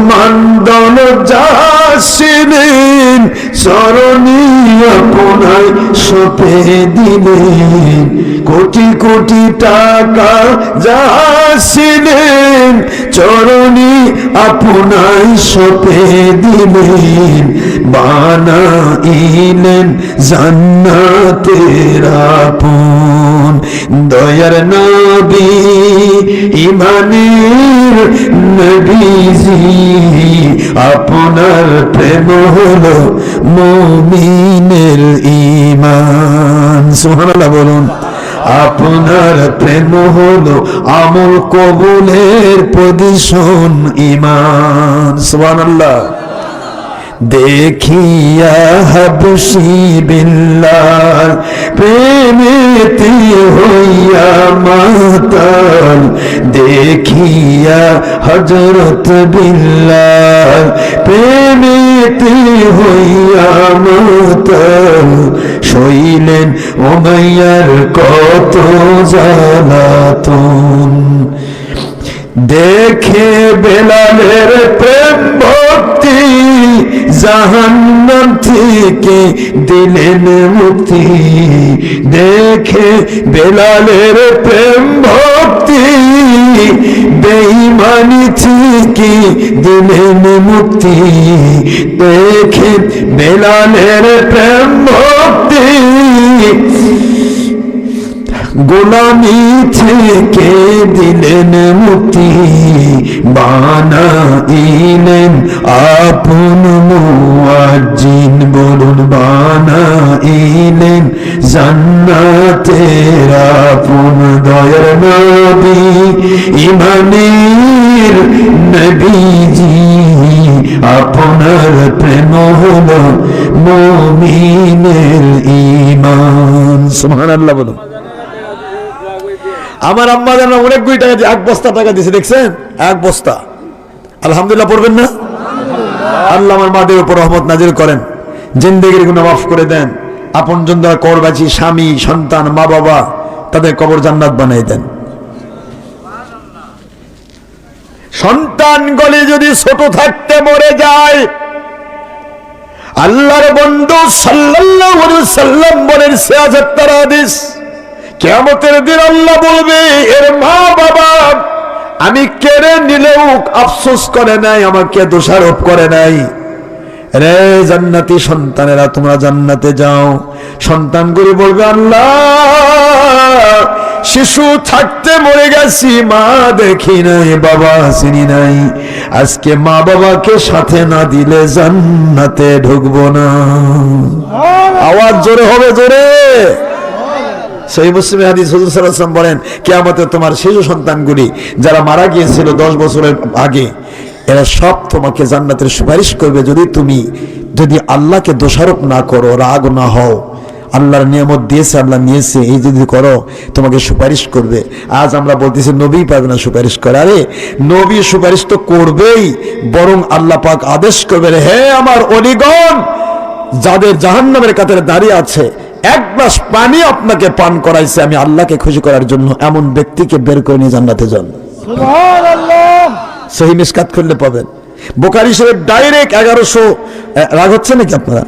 মানদন যাচ্ছিলেন, চরণী আপনায় সঁপে দিলেন। কোটি কোটি টাকা যাচ্ছিলেন, চরণী আপনায় সঁপে দিলেন। বানাইলেন জান্নাতের আপন, দয়ার নবী ইমানের নবীজি, আপনার প্রেম হলো মুমিনের ঈমান, সুবহানাল্লাহ বলুন। আপনার প্রেম হলো আমল কবুলের পজিশন, ঈমান, সুবহানাল্লাহ। দেখিয়া হাবশি বিল্লাল প্রেমেতে হইয়া মাতাল, দেখিয়া হযরত বিল্লাল প্রেমেতে হইয়া মাতাল, সইলেন উমাইয়ার কত জ্বালাতন। দেখে বেলালের প্রেম ভক্তি, জাহান্নাম থেকে দিলেন মুক্তি। দেখে বেলালের প্রেম ভক্তি, বেঈমানি থেকে দিলেন মুক্তি। দেখে বেলালের প্রেম ভক্তি, গোলামি থেকে দিলেন মুক্তি। বানাইলেন আপন মুয়াজ্জিন, বলুন বানাইলেন জান্নাত জান্নাতের আপন দয়ার নবী ইমানের নবীজি আপনার প্রেম হলো মুমিনের ঈমান সুবহানাল্লাহ বলুন। আমার আম্মা জান অনেকগুলি টাকা দিয়ে 1 বস্তা টাকা দিয়েছে দেখছেন 1 বস্তা আলহামদুলিল্লাহ পড়বেন না আল্লাহ আমার মাদের উপর রহমত নাজিল করেন জিন্দেগির গুনাহ মাফ করে দেন আপনজন যারা করবাচি স্বামী সন্তান মা বাবা তাদের কবর জান্নাত বানিয়ে দেন সন্তান গলে যদি ছোট থাকতে মরে যায় আল্লাহর বন্ধু সাল্লাল্লাহু আলাইহি ওয়াসাল্লাম বলেন সিয়াজের হাদিস কিয়ামতের দিন আল্লাহ বলবে এর মা বাবা আমি কেড়ে নিলেও আফসোস করে নাই আমাকে দোষারোপ করে নাই রে জান্নাতি সন্তানেরা তোমরা জান্নাতে যাও সন্তানগুলি বলবে আল্লাহ শিশু থাকতে মরে গেছি মা দেখি নাই বাবা চিনি নাই আজকে মা বাবাকে সাথে না দিলে জান্নাতে ঢুকবো না আওয়াজ জোরে হবে জোরে সহিহ মুসলিমে হাদিস হুজুর সাল্লাল্লাহু আলাইহি ওয়াসাল্লাম বলেন কিয়ামতে তোমার শিশু সন্তানগুলি যারা মারা গিয়েছিল 10 বছরের আগে এরা সব তোমাকে জান্নাতের সুপারিশ করবে যদি আল্লাহকে দোষারোপ না করো রাগ না হও আল্লাহর নিয়ামত দিয়েছে আল্লাহ নিয়েছে এই যদি করো তোমাকে সুপারিশ করবে আজ আমরা বলতেছি নবী পারবে না সুপারিশ করে আরে নবী সুপারিশ তো করবেই বরং আল্লাহ পাক আদেশ করবে হে আমার ওলিগণ যাদের জাহান্নামের কাতারে দাঁড়িয়ে আছে 1 গ্লাস পানি আপনাকে পান করাইছে আমি আল্লাহকে খুশি করার জন্য এমন ব্যক্তিকে বের করে নিয়ে জান্নাতে যান সুবহানাল্লাহ সহিহ মিশকাত করলে পাবেন বুখারী শরীফ ডাইরেক্ট 1100 রাগ হচ্ছে নাকি আপনারা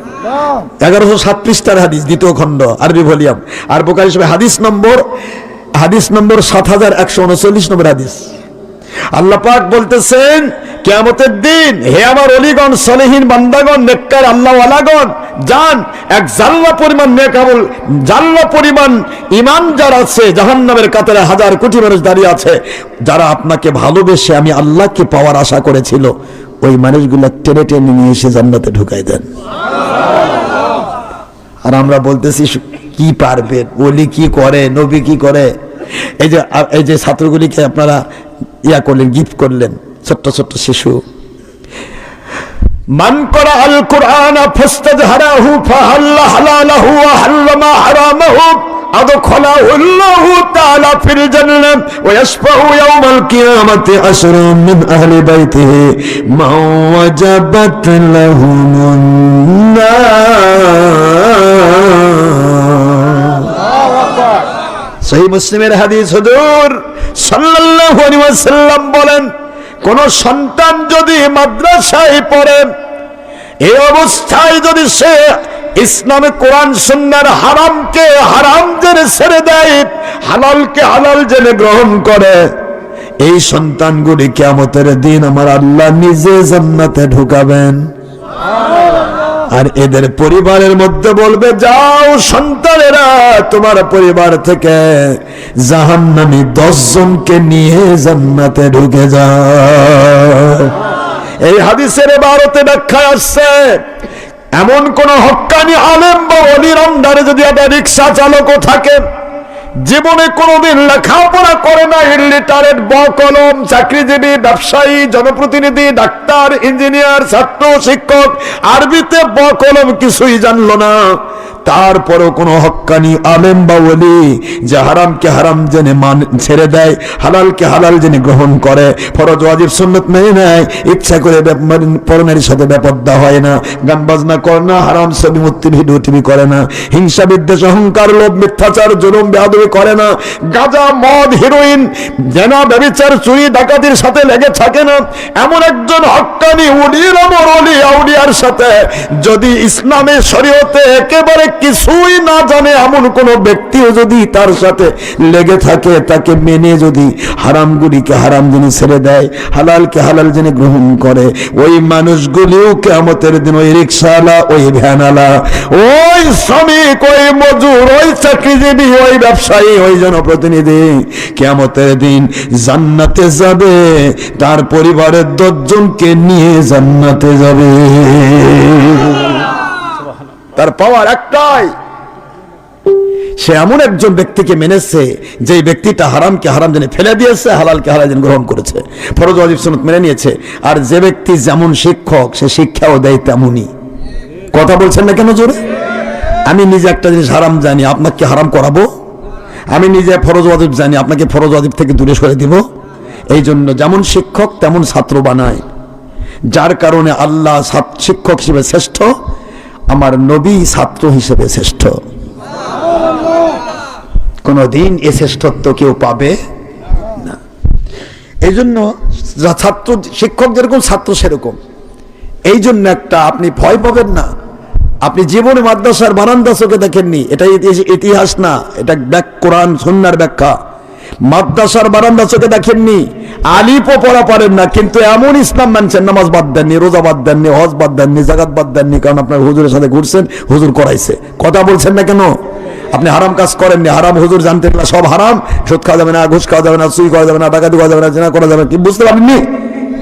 1107 পৃষ্ঠার হাদিস দ্বিতীয় খণ্ড আরবি ভলিউম আর বুখারী শরীফ হাদিস নম্বর 7139 নম্বর হাদিস আল্লাহ পাক বলতেছেন কিয়ামতের দিন হে আমার ওলিগণ সলিহিন বান্দাগণ নেককার আল্লাহ ওয়ালাগণ জান এক জাল্লা পরিমাণ নেক আমল জাল্লা পরিমাণ ঈমান যার আছে জাহান্নামের কাতারে হাজার কোটি মানুষ দাঁড়িয়ে আছে যারা আপনাকে ভালোবেসে আমি আল্লাহকে পাওয়ার আশা করেছিল ওই মানুষগুলো টেনে টেনে নিয়ে এসে জান্নাতে ঢুকাই দেন আর আমরা বলতেছি কি পারবে ওলি কি করে নবী কি করে এই যে ছাত্রগুলিকে আপনারা করলেন গিফট করলেন ছোট্ট ছোট্ট শিশু মান করা আল কুরআন ফাস্তাজহারাহু ফাহাল্লা হালালাহু ওয়া হাররামা হারামাহু আদখালাহু আল্লাহু তাআলা ফিল জান্নাহ ওয়া ইয়াশফাউ ইয়াওমাল কিয়ামাতি আশরুম মিন আহলি বাইতিহি মা ওয়াজাবাত লাহুমুন নার সহিহ মুসলিমের হাদিস হুজুর সাল্লাল্লাহু আলাইহি ওয়াসাল্লাম বলেন কোন সন্তান যদি মাদ্রাসায় পড়ে এই অবস্থায় যদি সে ইসলামে কোরআন সুন্নাহর হারামকে হারাম জেনে ছেড়ে দেয় হালালকে হালাল জেনে গ্রহণ করে এই সন্তানগুলি কিয়ামতের দিন আমার আল্লাহ নিজে জান্নাতে ঢুকাবেন আর এদের পরিবারের মধ্যে বলবে যাও সন্তানেরা তোমার পরিবার থেকে জাহান্নামী 10 জনকে নিয়ে জান্নাতে ঢুকে যাও এই হাদিসের 12তে ব্যাখ্যা আসছে এমন কোন হক্কানি আলেম বা ওলির আন্ডারে যদি একটা রিকশা চালকও থাকে জীবনে কোনোদিন লেখাপড়া করে না ইলিটারেট ব কলম চাকরিজীবী ব্যবসায়ী জনপ্রতিনিধি ডাক্তার ইঞ্জিনিয়ার ছাত্র শিক্ষক আরবিতে ব কলম কিছুই জানলো না তারপরও কোনো হক্কানি আলেম বা ওলি যে হারামকে হারাম জেনে ছেড়ে দেয় হালালকে হালাল জেনে গ্রহণ করে ফরজ ওয়াজিব সুন্নাত মেনে নেয় ইচ্ছা করে পরনের সাথে বেপরদা হয় না গান বাজনা করে না হারাম ছবি মূর্তি ভিডিও টিভি করে না হিংসা বিদ্বেষ অহংকার লোভ মিথ্যাচার জুলুম বেয়াদবি করে না গাঁজা মদ হিরোইন জেনা ব্যভিচার চুরি ডাকাতির সাথে লেগে থাকে না এমন একজন হক্কানি ওলির আমর ওলি আউলিয়ার সাথে যদি ইসলামের শরীয়তে একেবারে কিছুই না জানে এমন কোন ব্যক্তিও যদি তার সাথে লেগে থাকে তাকে মেনে যদি হারামগুলিকে হারাম জেনে ছেড়ে দেয় হালালকে হালাল জেনে গ্রহণ করে ওই মানুষগুলিও কিয়ামতের দিন ওই রিকশাওয়ালা ওই ভ্যানওয়ালা ওই শ্রমিক ওই মজুর ওই চাকরিজীবী ওই ব্যবসায়ী ওই জনপ্রতিনিধি কিয়ামতের দিন জান্নাতে যাবে তার পরিবারের 10 জনকে নিয়ে জান্নাতে যাবে তার পাওয়ার একটাই সে এমন একজন ব্যক্তিকে মেনেছে যে ব্যক্তিটা হারামকে হারাম জেনে ফেলে দিয়েছে, হালালকে হালাল জেনে গ্রহণ করেছে, ফরজ ওয়াজিব সুন্নাত মেনে নিয়েছে। আর যে ব্যক্তি যেমন শিক্ষক সে শিক্ষাও দেয় তেমনই। কথা বলছেন না কেন জোরে? আমি নিজে একটা জিনিস হারাম জানি, আপনাকে হারাম করাবো? আমি নিজে ফরজ ওয়াজিব জানি, আপনাকে ফরজ ওয়াজিব থেকে দূরে সরে দিব? এই জন্য যেমন শিক্ষক তেমন ছাত্র বানায়, যার কারণে আল্লাহ শিক্ষক হিসেবে শ্রেষ্ঠ, আমার নবী ছাত্র হিসেবে শ্রেষ্ঠ। কোনদিন এ শ্রেষ্ঠত্ব কেউ পাবে না। এই জন্য ছাত্র শিক্ষক যেরকম ছাত্র সেরকম। এই জন্য একটা আপনি ভয় পাবেন না। আপনি জীবনে মাদ্রাসার বারান্দা চোখে দেখেননি, এটা ইতিহাস না, এটা কোরআন সুন্নাহর ব্যাখ্যা। মাদ্রাসার বারান্দা চোখে দেখেননি, আলিফও পড়া পারেন না, কিন্তু এমন ইসলাম মানছেন, নামাজ বাদ দেননি, রোজা বাদ দেননি, হজ বাদ দেননি, জাকাত বাদ দেননি, কারণ আপনার হুজুরের সাথে ঘুরছেন, হুজুর করাইছে। কথা বলছেন না কেন? আপনি হারাম কাজ করেননি, হারাম হুজুর জানতে গেলে সব হারাম, সুদ খাওয়া যাবে না, ঘুষ খাওয়া যাবে না, চুরি করা যাবে না, ডাকাতি করা যাবে না, জেনা করা যাবে না, কি বুঝতে পারেননি?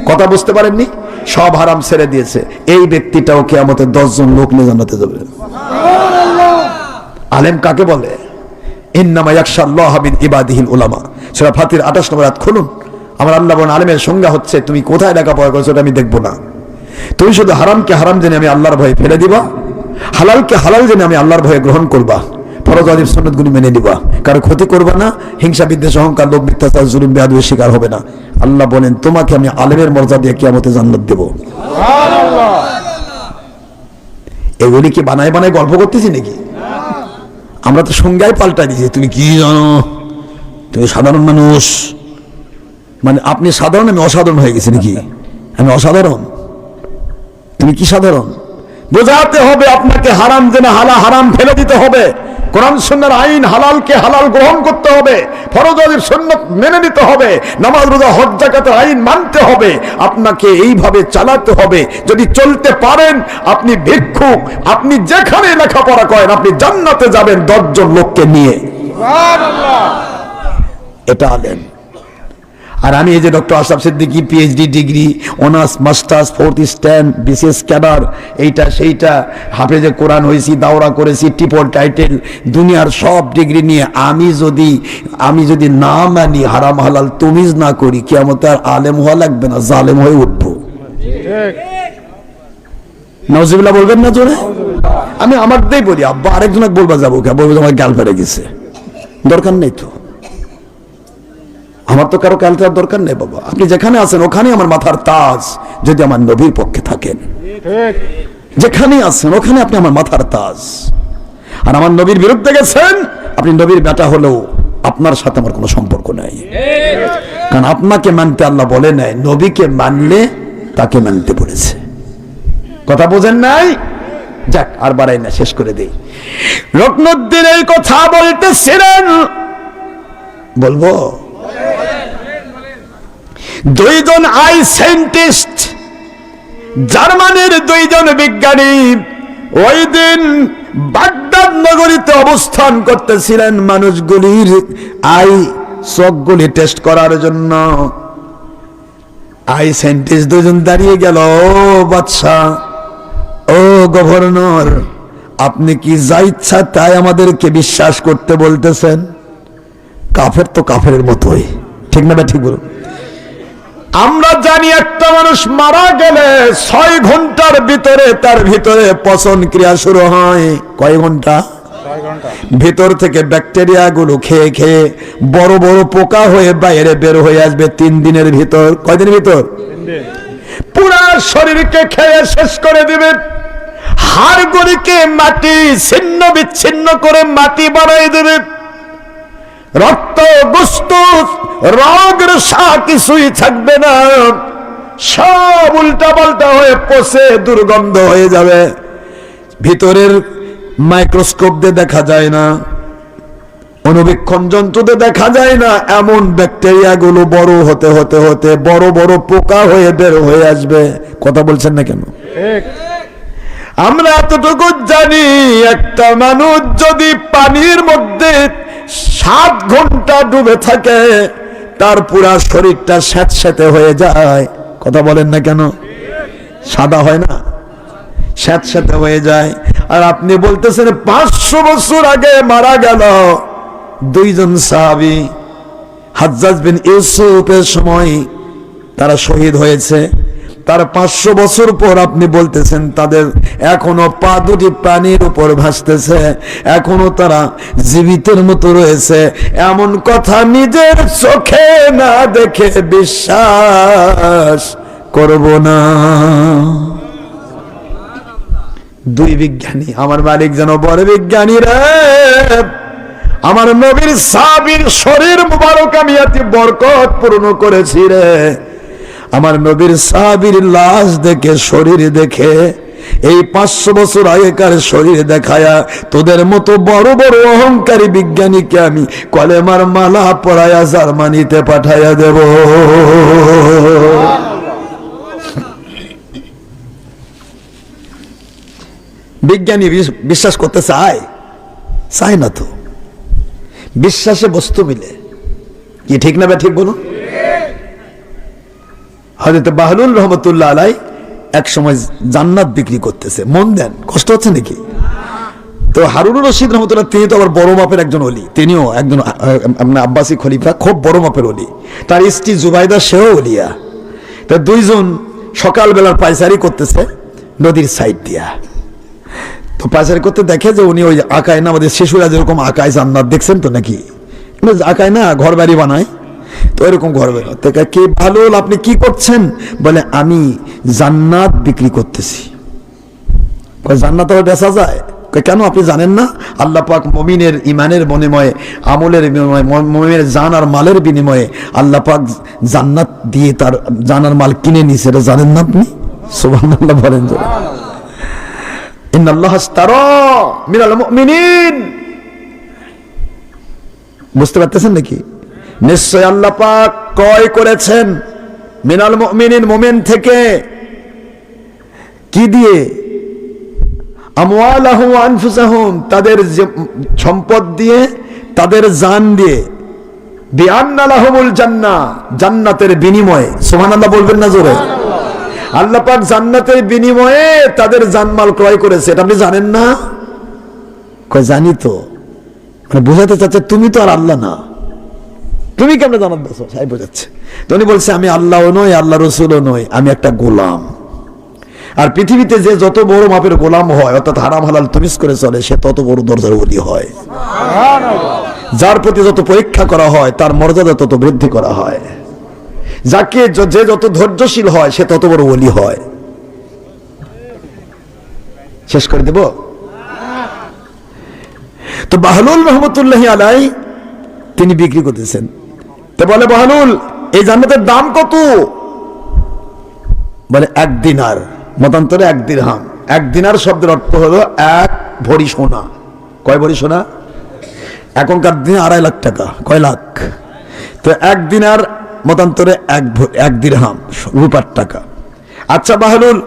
কথা বুঝতে পারেননি? সব হারাম ছেড়ে দিয়েছে। এই ব্যক্তিটাও কিয়ামতে 10 জন লোক নিয়ে জান্নাতে যাবে। আলেম কাকে বলে? ইন্নামা ইয়াখশাল্লাহ মিন ইবাদিহিল উলামা। সূরা ফাতির 28 নম্বর আয়াত খুলুন। আমার আল্লাহ বলেন আলেমের সংজ্ঞা হচ্ছে তুমি কোথায় লেখাপড়া করেছো ওটা আমি দেখবো না, তুমি শুধু হারামকে হারাম জেনে আমি আল্লাহর ভয়ে ফেলে দিবা, হালালকে হালাল জেনে আমি আল্লাহর ভয়ে গ্রহণ করবা, ফরজ ওয়াজিব সুন্নাতগুলি মেনে নিবা, কারো ক্ষতি করবা না, হিংসা বিদ্বেষ অহংকার লোভ মিথ্যাচার জুলুম বেয়াদবির শিকার হবে না। আল্লাহ বলেন তোমাকে আমি আলেমের মর্যাদা দিয়ে কিয়ামতে জান্নাত দেব। সুবহানাল্লাহ। এগুলি কি বানায় বানায় গল্প করতেছি নাকি? আমরা তো সংজ্ঞায় পাল্টা দিয়েছি, তুমি কি জানো, তুমি সাধারণ মানুষ, মানে আপনি সাধারণ আমি অসাধারণ হয়ে গেছি নাকি? আমি অসাধারণ, তুমি কি সাধারণ? বোঝাতে হবে আপনাকে হারাম জেনে হারাম ফেলে দিতে হবে, কোরআন সুন্নাহর আইন, হালালকে হালাল গ্রহণ করতে হবে, ফরজ ওয়াজিব সুন্নাত মেনে নিতে হবে, নামাজ রোজা হজ যাকাতের আইন মানতে হবে, আপনাকে এইভাবে চালাতে হবে। যদি চলতে পারেন আপনি ভিক্ষুক, আপনি যেখানে লেখাপড়া করেন আপনি জান্নাতে যাবেন 10 জন লোককে নিয়ে। সুবহানাল্লাহ। এটা আলেম। আর আমি এই যে doctor Ashraf Siddiqui PhD degree, honours, masters, 4th stand, বিশেষ ক্যাডার, এইটা সেইটা, হাফেজে কোরআন হয়েছি, দাওরা করেছি, ট্রিপল টাইটেল, দুনিয়ার সব ডিগ্রি নিয়ে আমি যদি না মানি, হারাম হালাল তমিজ না করি, কিয়ামতে আর আলেম হওয়া লাগবে না, জালেম হয়ে উঠবো। নাউজুবিল্লাহ বলবেন না জোরে? আমি আমার দেই বলি, আব্বা আরেকজনকে বলবা যাবো, বলবো আমার গার্লফ্রেন্ডে গেছে, দরকার নেই তো, আমার তো কারো ক্যালটার দরকার নেই বাবা। আপনি যেখানে আছেন ওখানে আমার মাথার তাজ, যদি আমার নবীর পক্ষে থাকেন, যেখানে আছেন ওখানে আপনি আমার মাথার তাজ। আর আমার নবীর বিরুদ্ধে গেছেন, আপনি নবীর বেটা হলেও আপনার সাথে আমার কোনো সম্পর্ক নাই, কারণ আপনাকে মানতে আল্লাহ বলে নাই, নবীকে মানলে তাকে মানতে বলেছে। কথা বোঝেন নাই? যাক আর বাড়াই না, শেষ করে দেই। রকনুদ্দিন এই কথা বলতেছিলেন, বলবো? 2 জন সায়েন্টিস্ট, জার্মানির 2 জন বিজ্ঞানী ওই দিন বাগদাদ নগরীতে অবস্থান করতেছিলেন মানুষগুলির চোখগুলি টেস্ট করার জন্য। সায়েন্টিস্ট 2 জন দাঁড়িয়ে গেল, বাদশাহ, ও গভর্নর, আপনি কি যা ইচ্ছা তাই আমাদেরকে বিশ্বাস করতে বলতেছেন? কাফের তো কাফের মতোই, ঠিক না? ঠিক বলুন। আমরা জানি একটা মানুষ মারা গেলে 6 ঘন্টার ভিতরে তার ভিতরে পচন ক্রিয়া শুরু হয়। কয় ঘন্টা? 6 ঘন্টা। ভিতর থেকে ব্যাকটেরিয়া গুলো খেয়ে খেয়ে বড় বড় পোকা হয়ে বাইরে বের হয়ে আসবে 3 দিনের ভিতর। কয়দিনের ভিতর? 3 দিন। পুরা শরীরকে খেয়ে শেষ করে দিবে, হাড়গুলিকে মাটি ছিন্ন বিচ্ছিন্ন করে মাটি বানাই দেবে, রক্ত গোস্ত রগ রেশা কিছুই থাকবে না, সব উল্টা পাল্টা হয়ে পচে দুর্গন্ধ হয়ে যাবে। ভিতরের মাইক্রোস্কোপ দিয়ে দেখা যায় না, অনুবীক্ষণ যন্ত্রতে দেখা যায় না, এমন ব্যাকটেরিয়া গুলো বড় হতে হতে হতে বড় বড় পোকা হয়ে বের হয়ে আসবে। কথা বলছেন না কেন? আমরা এতটুকু জানি, একটা মানুষ যদি পানির মধ্যে 7 ঘন্টা ডুবে থাকে তার পুরা শরীরটা স্যাঁতস্যাঁতে হয়ে যায়। কথা বলেন না কেন? সাদা হয় না, স্যাঁতস্যাঁতে হয়ে যায়। আর আপনি বলতেছেন 500 বছর আগে মারা গেল দুইজন সাহাবী, হাজ্জাজ বিন ইউসুফের সময় তারা শহীদ হয়েছে। তার 500 বছর পর আপনি বলতেছেন তাদের এখনো পা দুটি পানির উপর ভাসতেছে, এখনো তারা জীবিতের মতো রয়েছে। এমন কথা নিজের চোখে না দেখে বিশ্বাস করব না। দুই বিজ্ঞানী, আমার মালিক যেন বড় বিজ্ঞানী রে। আমার নবীর সাহাবীর শরীর মুবারক আমি এত বরকত পূর্ণ করেছি রে। আমার নবীর সাহাবীর লাশ দেখে, শরীর দেখে, এই 500 বছর আগেকার শরীর দেখায়া তোদের মতো বড় বড় অহংকারী বিজ্ঞানীকে আমি কলেমার মালা পরায়া জার্মানিতে পাঠাইয়া দেব। বিজ্ঞানী বিশ্বাস করতে চায় না তো। বিশ্বাসে বস্তু মিলে কি, ঠিক না? ঠিক বলুন। হযরত বাহলুল রহমতুল্লাহ আলাই এক সময় জান্নাত বিক্রি করতেছে। মন দেন, কষ্ট হচ্ছে নাকি? তো হারুনুর রশিদ রহমতুল্লাহ তিনি তো আবার বড় মাপের একজন ওলি, তিনিও একজন আব্বাসী খলিফা, খুব বড় মাপের ওলি। তার স্ত্রী জুবাইদা সেও ওলিয়া। তো দুইজন সকালবেলার পায়চারি করতেছে নদীর সাইড দিয়া। তো পায়চারি করতে দেখে যে উনি ওই আকায় না, আমাদের শিশুরা যেরকম আকায় জান্নাত দেখছেন তো নাকি, আকায় না ঘর বাড়ি বানায়, তো এরকম ঘর বেরো। কে ভালো, আপনি কি করছেন? বলে আমি জান্নাত বিক্রি করতেছি। জান্নাত আবার বেচা যায়? কেন, আপনি জানেন না আল্লাহ পাক মুমিনের ইমানের বিনিময়ে, আমলের বিনিময়ে, মুমিনের জান আর মালের বিনিময়ে আল্লাহ পাক জান্নাত দিয়ে তার জান আর মাল কিনে নিছে, এটা জানেন না আপনি? সুবহানাল্লাহ বলেন। ইন্নাল্লাহা আশতারা মিনাল মুমিনিন, বুঝতে পারতেছেন নাকি? নিশ্চয় আল্লাহ পাক ক্রয় করেছেন মিনাল মুমিনিন, মুমিন থেকে। কি দিয়ে? আমওয়ালাহুম ওয়া আনফুসাহুম, তাদের সম্পদ দিয়ে, তাদের জান দিয়ে। বিআন্না লাহুমুল জান্নাহ, জান্নাতের বিনিময়ে। সুবহানাল্লাহ বলবেন না জোরে? আল্লাহ পাক জান্নাতের বিনিময়ে তাদের জানমাল ক্রয় করেছে, এটা আপনি জানেন না? কয় জানি তো। মানে বোঝাতে চাচ্ছে তুমি তো আর আল্লাহ না, তুমি কেমনে জানাত দেছো? তাই বোঝাচ্ছে। তো উনি বলছে আমি আল্লাহও নই, আল্লাহ রসুলও নই, আমি একটা গোলাম। আর পৃথিবীতে যে যত বড় মাপের গোলাম হয়, অর্থাৎ হারাম হালাল তমিজ করে চলে, সে তত বড় দরজার ওলি হয়। যার প্রতি যত পরীক্ষা করা হয় তার মর্যাদা তত বৃদ্ধি করা হয়। যাকে যে যত ধৈর্যশীল হয় সে তত বড় ওলি হয়। শেষ করে দেব। তো বাহলুল রহমতুল্লাহি আলাই তিনি বিক্রি করতেছেন। তো বলে বাহলুল এই জান্নাতের দাম কত? বলে 1 দিনার, মতান্তরে 1 দিরহাম। 1 দিনার শব্দের অর্থ হলো 1 ভরি সোনা। কয় ভরি সোনা? এখনকার দিনে 2.5 লাখ টাকা। কয় লাখ? তো 1 দিনার মতান্তরে 1 দিরহাম রূপার টাকা। আচ্ছা বাহলুল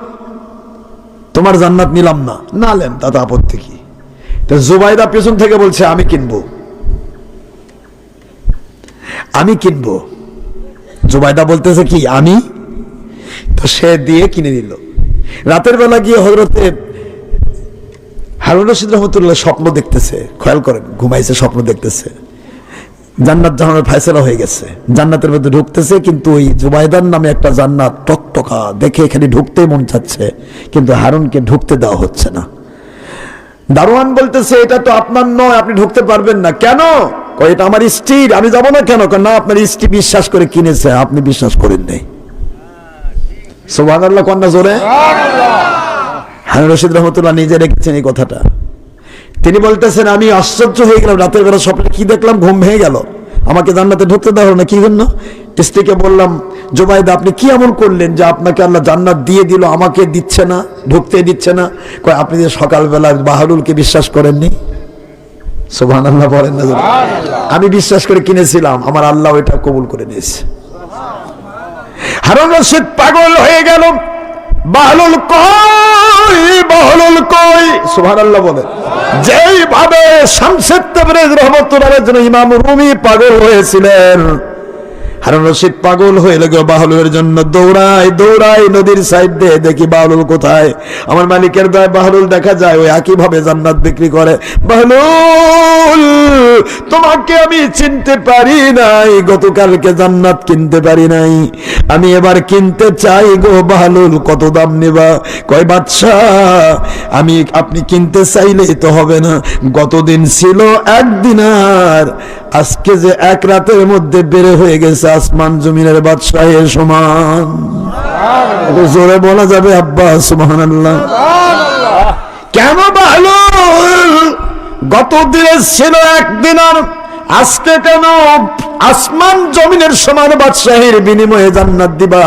তোমার জান্নাত নিলাম না। না নেন, তাতে আপত্তি কি? তো জুবাইদা পেছন থেকে বলছে আমি কিনবো, আমি কিনবো। জুবাইদা বলতেছে কি আমি? তো সে দিয়ে কিনে নিল। রাতের বেলা গিয়ে হযরতে হারুন রশিদ রহমতুল্লাহ স্বপ্ন দেখতেছে। খেয়াল করেন, ঘুমাইছে, স্বপ্ন দেখতেছে জান্নাত জাহান্নামের ফয়সালা হয়ে গেছে, জান্নাতের মধ্যে ঢুকতেছে। কিন্তু ওই জুবাইদার নামে একটা জান্নাত টকটকা দেখে এখানে ঢুকতেই মন চাচ্ছে, কিন্তু হারুনকে ঢুকতে দেওয়া হচ্ছে না। দারোয়ান বলতেছে এটা তো আপনার নয়, আপনি ঢুকতে পারবেন না। কেন? এটা আমার স্ত্রীর, আমি যাবো না। কেন? না, আপনার স্ত্রী বিশ্বাস করে কিনেছে, আপনি বিশ্বাস করেন নাই। সুবহানাল্লাহ কন্যা জোরে। হারুন রশিদ রহমতুল্লাহ নিজে রেখেছেন এই কথাটা। তিনি বলতেছেন আমি আশ্চর্য হয়ে গেলাম, রাতের বেলা স্বপ্নে কি দেখলাম, ঘুম ভেঙে গেল, আমাকে জান্নাতে ঢুকতে দেওয়া হলো না। কি জন্য? স্ত্রীকে বললাম জুবাইদা আপনি কি এমন করলেন যে আপনাকে আল্লাহ জান্নাত দিয়ে দিল, আমাকে দিচ্ছে না, ঢুকতে দিচ্ছে না? কয় আপনি যে সকালবেলা বাহলুলকে বিশ্বাস করেননি। সুবহানাল্লাহ বলেন না? আমি বিশ্বাস করে কিনেছিলাম, আমার আল্লাহ ওইটা কবুল করে নিয়েছে। হারুন রশিদ পাগল হয়ে গেল। বাহলুল কই, বাহলুল কই। সুবহানাল্লাহ বলেন। যেইভাবে শামসুত তাবরিজ রহমাতুল্লাহ আলাইহি ইমাম রুমি পাগল হয়েছিলেন, হারুন রশিদ পাগল হয়ে গেল বাহলুলের জন্য, দৌড়াই নদীর সাইড দিয়ে, দেখি বাহলুল কোথায়। আমার মালিকের দয় বাহলুল দেখা যায় ওই একই ভাবে জান্নাত বিক্রি করে। বাহলুল, তোমাকে আমি চিনতে পারি নাই, গতকালকে জান্নাত কিনতে পারি নাই, আমি এবার কিনতে চাই গো বাহলুল, কত দাম নেবা? কয় বাদশা, আপনি কিনতে চাইলেই তো হবে না, গতদিন ছিল 1 দিনার, আজকে যে 1 রাতের মধ্যে বেড়ে হয়ে গেছে আসমান জমিনের বাদশাহের সমান। জোরে বলা যাবে আব্বা সুবহানাল্লাহ? কেন বাহলুল, গত দিনে ছিল 1 দিনার, আজকে কেন আসমান জমিনের সমান বাদশাহীর বিনিময়ে জান্নাত দিবা?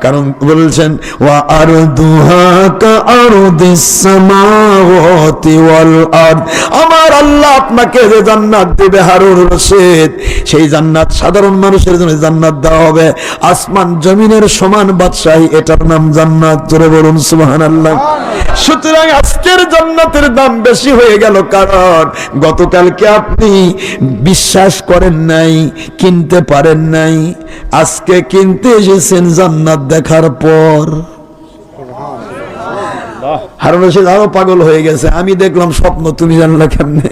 কারণ বলছেন ওয়া আরদুহা কা আরদিস সামাওয়াতি ওয়াল আরদ, আমার আল্লাহ আপনাকে যে জান্নাত দিবে হারুন রশিদ, সেই জান্নাত সাধারণ মানুষের জন্য জান্নাত দেওয়া হবে, আসমান জমিনের সমান বাদশাহী, এটার নাম জান্নাত। জোরে বলুন সুবহানাল্লাহ। সুতরাং আজকের জান্নাতের দাম বেশি হয়ে গেল, কারণ গতকালকে আপনি বিশ্বাস করেন নাই, কিনতে পারেন নাই, আজকে কিনতে এসেছেন জান্নাত দেখার পর। হারুন রশিদ আরো পাগল হয়ে গেছে, আমি দেখলাম স্বপ্ন, তুমি জানলা কেমনে?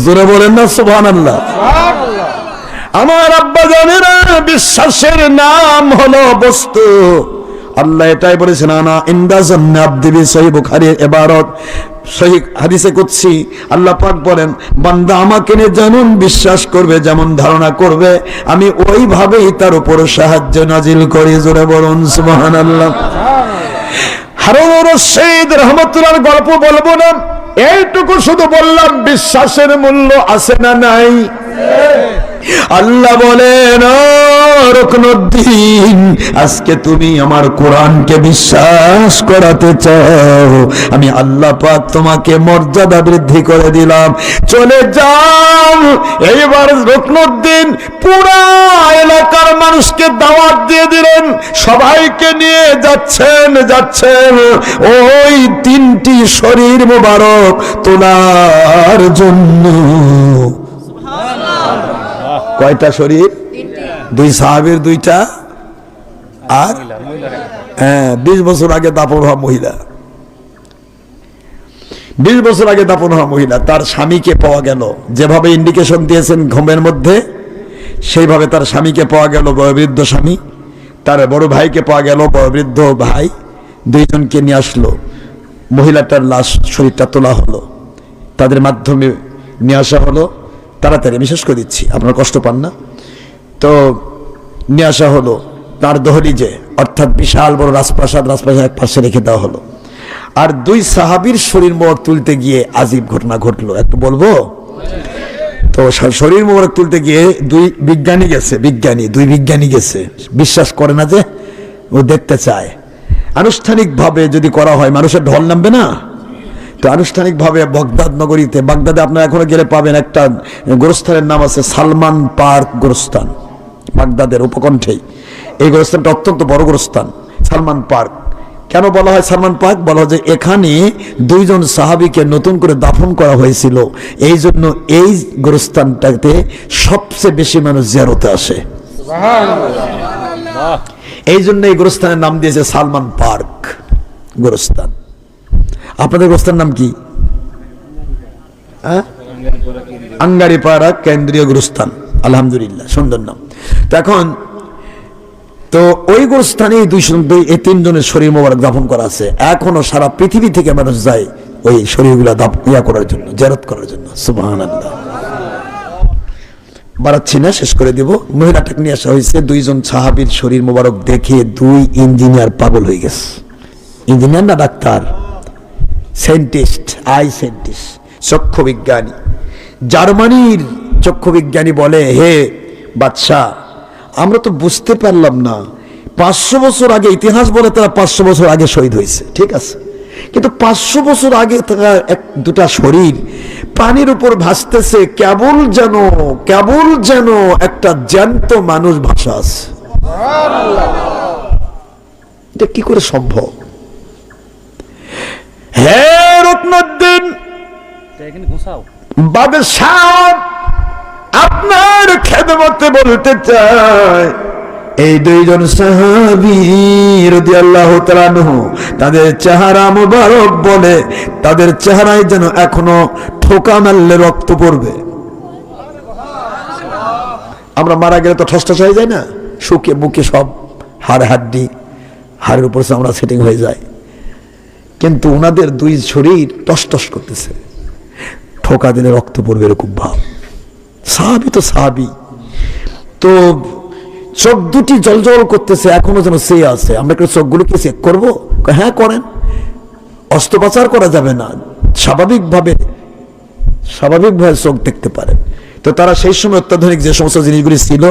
জোরে বলেন না সুবহানাল্লাহ। আমার আব্বা জানেরা, বিশ্বাসের নাম হলো বস্তু। আল্লাহ এটাই বলেছেন, আনা ইনদা জান্নি আবদি বি, সহিহ বুখারীর ইবারত, সহিহ হাদিসে কুদসি। আল্লাহ পাক বলেন, বান্দা আমাকে নিয়ে যেমন বিশ্বাস করবে, যেমন ধারণা করবে, আমি ওইভাবেই তার উপর সাহায্য নাজিল করি। জোরে বলুন সুবহানাল্লাহ। হারুন রশিদ রাহমাতুল্লাহর গল্প বলবো না, এইটুকু শুধু বললাম, বিশ্বাসের মূল্য আছে না নাই? আল্লাহ বলেন, রুকনুদ্দিন, আজকে তুমি আমার কোরআনকে বিশ্বাস করাতে চাও, আমি আল্লাহ পাক তোমাকে মর্যাদা বৃদ্ধি করে দিলাম, চলে যাও। এইবার রুকনুদ্দিন পুরা এলাকার মানুষকে দাওয়াত দিয়ে দিলেন, সবাইকে নিয়ে যাচ্ছেন ওই 3টি শরীর মোবারক তোলার জন্য। কয়টা শরীর? 2 সাহাবীর 2টা, আর 20 বছর আগে দাফন হওয়া মহিলা, 20 বছর আগে দাফন হওয়া মহিলা, তার স্বামীকে পাওয়া গেল, যেভাবে ইন্ডিকেশন দিয়েছেন ঘুমের মধ্যে, সেইভাবে তার স্বামীকে পাওয়া গেল, বয়োবৃদ্ধ স্বামী। তার বড় ভাইকে পাওয়া গেল, বয়োবৃদ্ধ ভাই। 2 জনকে নিয়ে আসলো, মহিলাটার লাশ, শরীরটা তোলা হলো, তাদের মাধ্যমে নিয়ে আসা হলো। তাড়াতাড়ি আমি শেষ করে দিচ্ছি, আপনারা কষ্ট পান না। তো নিয়ে আসা হলো তার দহলিজে, অর্থাৎ বিশাল বড় রাজপ্রাসাদ এক পাশে রেখে দেওয়া হলো। আর 2 সাহাবীর শরীর মোবারক তুলতে গিয়ে আজীব ঘটনা ঘটলো, একটু বলবো? তো শরীর মোবারক তুলতে গিয়ে 2 বিজ্ঞানী গেছে, বিশ্বাস করে না যে, ও দেখতে চায়। আনুষ্ঠানিকভাবে যদি করা হয় মানুষের ঢল নামবে না? তো আনুষ্ঠানিকভাবে বাগদাদ নগরীতে, বাগদাদে আপনারা এখনো গেলে পাবেন, একটা গোরস্থানের নাম আছে সালমান পার্ক গোরস্থান, বাগদাদের উপকণ্ঠেই। এই গোরস্থানটা অত্যন্ত বড় গোরস্থান, সালমান পার্ক। কেন বলা হয় সালমান পার্ক? বলা হয় যে এখানে 2 জন সাহাবীকে নতুন করে দাফন করা হয়েছিল, এই জন্য এই গোরস্থানটাতে সবচেয়ে বেশি মানুষ জিয়ারতে আসে, এই জন্য এই গোরস্থানের নাম দিয়েছে সালমান পার্ক গোরস্থান। আপনাদের গোরস্থানের নাম কি? আঙ্গারিপাড়া কেন্দ্রীয় গোরস্থান, আলহামদুলিল্লাহ, সুন্দর নাম। তো এখন তো ওই গোরস্থানে 3 জনের শরীর মোবারক দাফন করা আছে। এখনো সারা পৃথিবী থেকে মানুষ যায় ওই শরীরগুলা করার জন্য, জিয়ারত করার জন্য। সুবহানাল্লাহ। বাড়াচ্ছি না, শেষ করে দিব। মহিলাটাকে নিয়ে আসা হয়েছে, 2 জন সাহাবীর শরীর মোবারক দেখে 2 ইঞ্জিনিয়ার পাগল হয়ে গেছে। ইঞ্জিনিয়ার না ডাক্তার, সায়েন্টিস্ট, সায়েন্টিস্ট, চক্ষু বিজ্ঞানী, জার্মানির চক্ষু বিজ্ঞানী বলে, হে বাদশাহ, আমরা তো বুঝতে পারলাম না, 500 বছর আগে, ইতিহাস বলে তারা 500 বছর আগে শহীদ হয়েছে, ঠিক আছে, কিন্তু 500 বছর আগে থাকা 2টা শরীর পানির উপর ভাসতেছে, কেবল যেন একটা জ্যান্ত মানুষ ভাসা আছে। এটা কি করে সম্ভব? হে রুকনুদ্দিন বাদশাহ, আপনার নবীর খেদমতে বলতে চাই, এই দুইজন সাহাবী রাদিয়াল্লাহু তাআলা আনহু তাদের চেহারা মুবারক বলে, তাদের চেহারায় যেন এখনো ঠোকা মারলে রক্ত পড়বে। আমরা মারা গেলে তো ঠসঠস হয়ে যায় না, শুকে মুখে সব হাড় হাড্ডি, হাড়ের উপর চামড়া সেটিং হয়ে যায়, কিন্তু ওনাদের দুই শরীর টসটস করতেছে, ঠোকা দিলে রক্ত পড়বে এরকম ভাব। সাহাবী তো সাহাবী, তো চোখ দুটি জলজল করতেছে, এখনো যেন সে আছে। আমরা কি চোখগুলোকে চেক করবো? হ্যাঁ করেন, অস্ত্রোপচার করা যাবে না, স্বাভাবিকভাবে চোখ দেখতে পারেন। তো তারা সেই সময় অত্যাধুনিক যে সমস্ত জিনিসগুলি ছিল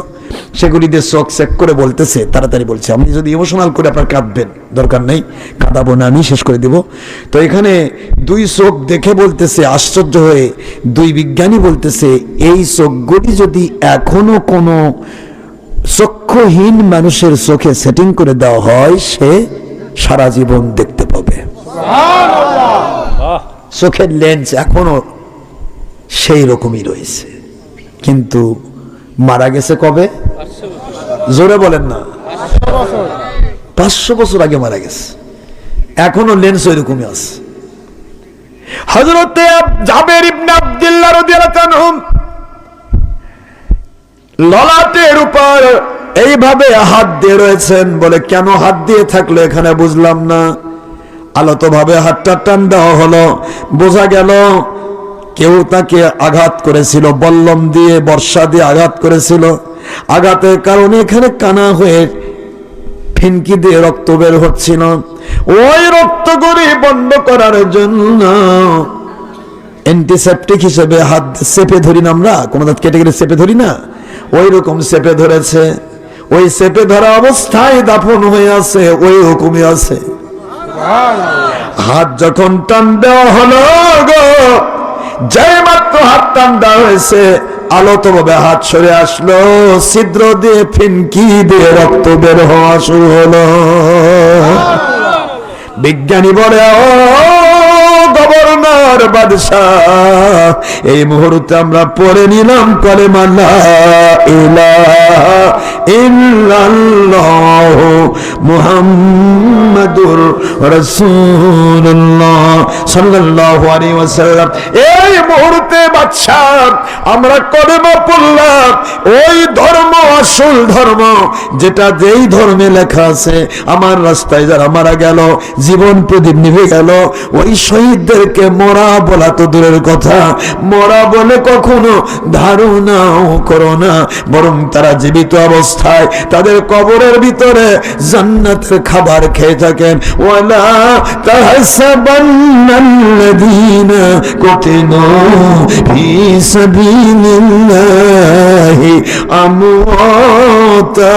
সেগুলি দিয়ে চোখ চেক করে বলতেছে, তাড়াতাড়ি বলছে। আপনি যদি ইমোশনাল করে আপনার কাঁদবেন, দরকার নেই, কাঁদাবো না, আমি শেষ করে দেব। তো এখানে দুই চোখ দেখে বলতেছে, আশ্চর্য হয়ে দুই বিজ্ঞানী বলতেছে, এই চোখগুলি যদি এখনো কোনো চক্ষুহীন মানুষের চোখে সেটিং করে দেওয়া হয়, সে সারা জীবন দেখতে পাবে। চোখের লেন্স এখনো সেই রকমই রয়েছে, কিন্তু মারা গেছে কবে? জোরে বলেন না। 500 বছর আগে মারা গেছে, এখনো লেন্স ওই রকমই আছে। হযরত জাবের ইবনে আব্দুল্লাহ রাদিয়াল্লাহু আনহু ললাটের উপর এইভাবে হাত দিয়ে রয়েছেন। বলে কেন হাত দিয়ে থাকলো এখানে বুঝলাম না। আলতো ভাবে হাতটা টান দেওয়া হলো, বোঝা গেল কেউ তাকে আঘাত করেছিল, বল্লম দিয়ে, বর্ষা দিয়ে আঘাত করেছিল। আঘাতের কারণে এখানে কানা হয়ে ফিনকি দিয়ে রক্ত বের হচ্ছিল। ওই রক্তগুলি বন্ধ করার জন্য অ্যান্টিসেপটিক হিসেবে হাত চেপে ধরি না আমরা, কোনো দাঁত কেটে গেলে চেপে ধরি না, ওই রকম চেপে ধরেছে। ওই চেপে ধরা অবস্থায় দাফন হয়ে আছে, ওই রকমই আছে। হাত যখন টান দেওয়া হলো গো, যে মাত্র হাত টান দেওয়া হয়েছে, আলতো ভাবে হাত সরে আসলো, ছিদ্র দিয়ে ফিনকি দিয়ে রক্ত বের হওয়া শুরু হলো। বিজ্ঞানী বলে, ও গভর্নর বাদশাহ, এই মুহূর্তে আমরা পড়ে নিলাম কলেমা লা ইলাহা ইল্লাল্লাহ মুহাম্মাদুর রাসূলুল্লাহ সাল্লাল্লাহু আলাইহি ওয়াসাল্লাম। এই মুহূর্তে বাদশাহ আমরা কলেমা পড়লাম, ওই ধর্ম আসল ধর্ম, যেটা যেই ধর্মে লেখা আছে, আমার রাস্তায় যারা মারা গেল, জীবন প্রদীপ নিভে গেল, ওই শহীদদেরকে মরা বলা তো দূরের কথা, মরা বলে কখনো ধারণাও করো না, বরং তারা জীবিত অবস্থায় তাদের কবরের ভিতরে জান্নাতের খাবার খেয়ে থাকেন। ওয়ালা তাহসাবান্নাল্লাযীনা কুতিলু ফী সাবিলিল্লাহি আমওয়াতা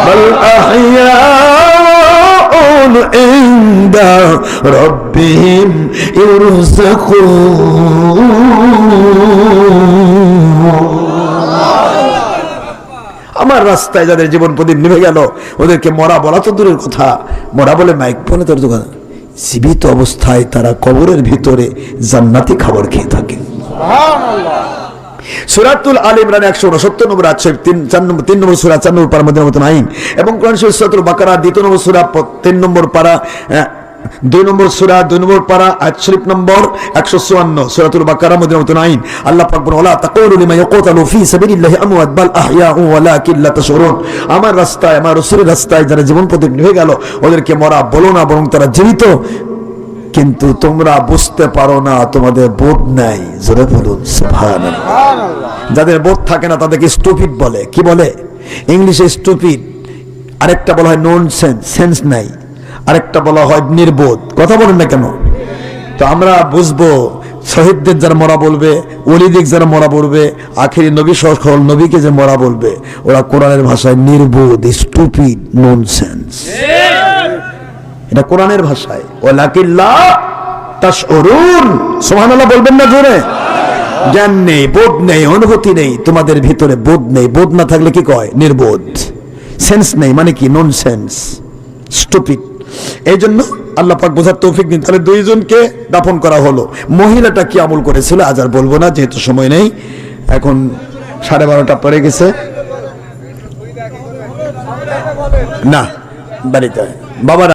বাল আহইয়াউন ইনদা রাব্বিহিম ইরযাকুন। আমার রাস্তায় যাদের জীবন প্রদীপ নিভে গেল, ওদেরকে মরা বলা তো দূরের কথা, মরা বলে মাইক বলে তোর দোকান, জীবিত অবস্থায় তারা কবরের ভিতরে জান্নাতি খাবার খেয়ে থাকে। সূরাতুল আল ইমরান 169 নম্বর আয়াত, 3 নম্বর সূরা 4 নম্বর পারা মদিনার মতন আইন, এবং কোরআন শরীফ সূরাতুল বাকারা 2 নম্বর সূরা 3 নম্বর পারা, 2 নম্বর সূরা 2 নম্বর পারা আয়াত শরীফ নম্বর 154, সূরাতুল বাকারা মদিনার মতন আইন। আল্লাহ পাক বলেন, ওয়ালা তাকুলু লিমান ইয়াকুতালু ফী সাবিলিল্লাহি আমওয়াত বাল আহইয়াউ ওয়ালাকিন লা তাশউরুন। আমার রাস্তায়, আমার রাসূলের রাস্তায় যারা জীবন প্রদীপ নিভে গেল, ওদেরকে মরা বলো না, বরং তারা জীবিত, কিন্তু তোমরা বুঝতে পারো না, তোমাদের বোধ নাই। জোরে বলুন সুবহানাল্লাহ। যাদের বোধ থাকে না তাদেরকে স্টুপিড বলে। কি বলে? ইংলিশে স্টুপিড, আরেকটা বলা হয় ননসেন্স, সেন্স নাই, আরেকটা বলা হয় নির্বোধ। কথা বলেন না কেন? তো আমরা বুঝবো, শহীদদের যারা মরা বলবে, ওলিদের যারা মরা বলবে, আখেরি নবী সকল নবীকে যে মরা বলবে, ওরা কোরআনের ভাষায় নির্বোধ, স্টুপিড, ননসেন্স। এটা কোরআনের ভাষায়। ওয়ালাকিন লা তাশউরুন। সুবহানাল্লাহ বলবেন না জোরে? জ্ঞান নেই, বোধ নেই, অনুভূতি নেই, তোমাদের ভিতরে বোধ নেই। বোধ না থাকলে কি কয়? নির্বোধ। সেন্স নেই মানে কি? Nonsense, stupid. এই জন্য আল্লাহ পাক বোঝার তৌফিক দিন। তাহলে দুইজনকে দাফন করা হলো। মহিলাটা কি আমল করেছিল আজ আর বলবো না, যেহেতু সময় নেই। এখন 12:30 পরে গেছে না, বাড়িতে বাবারা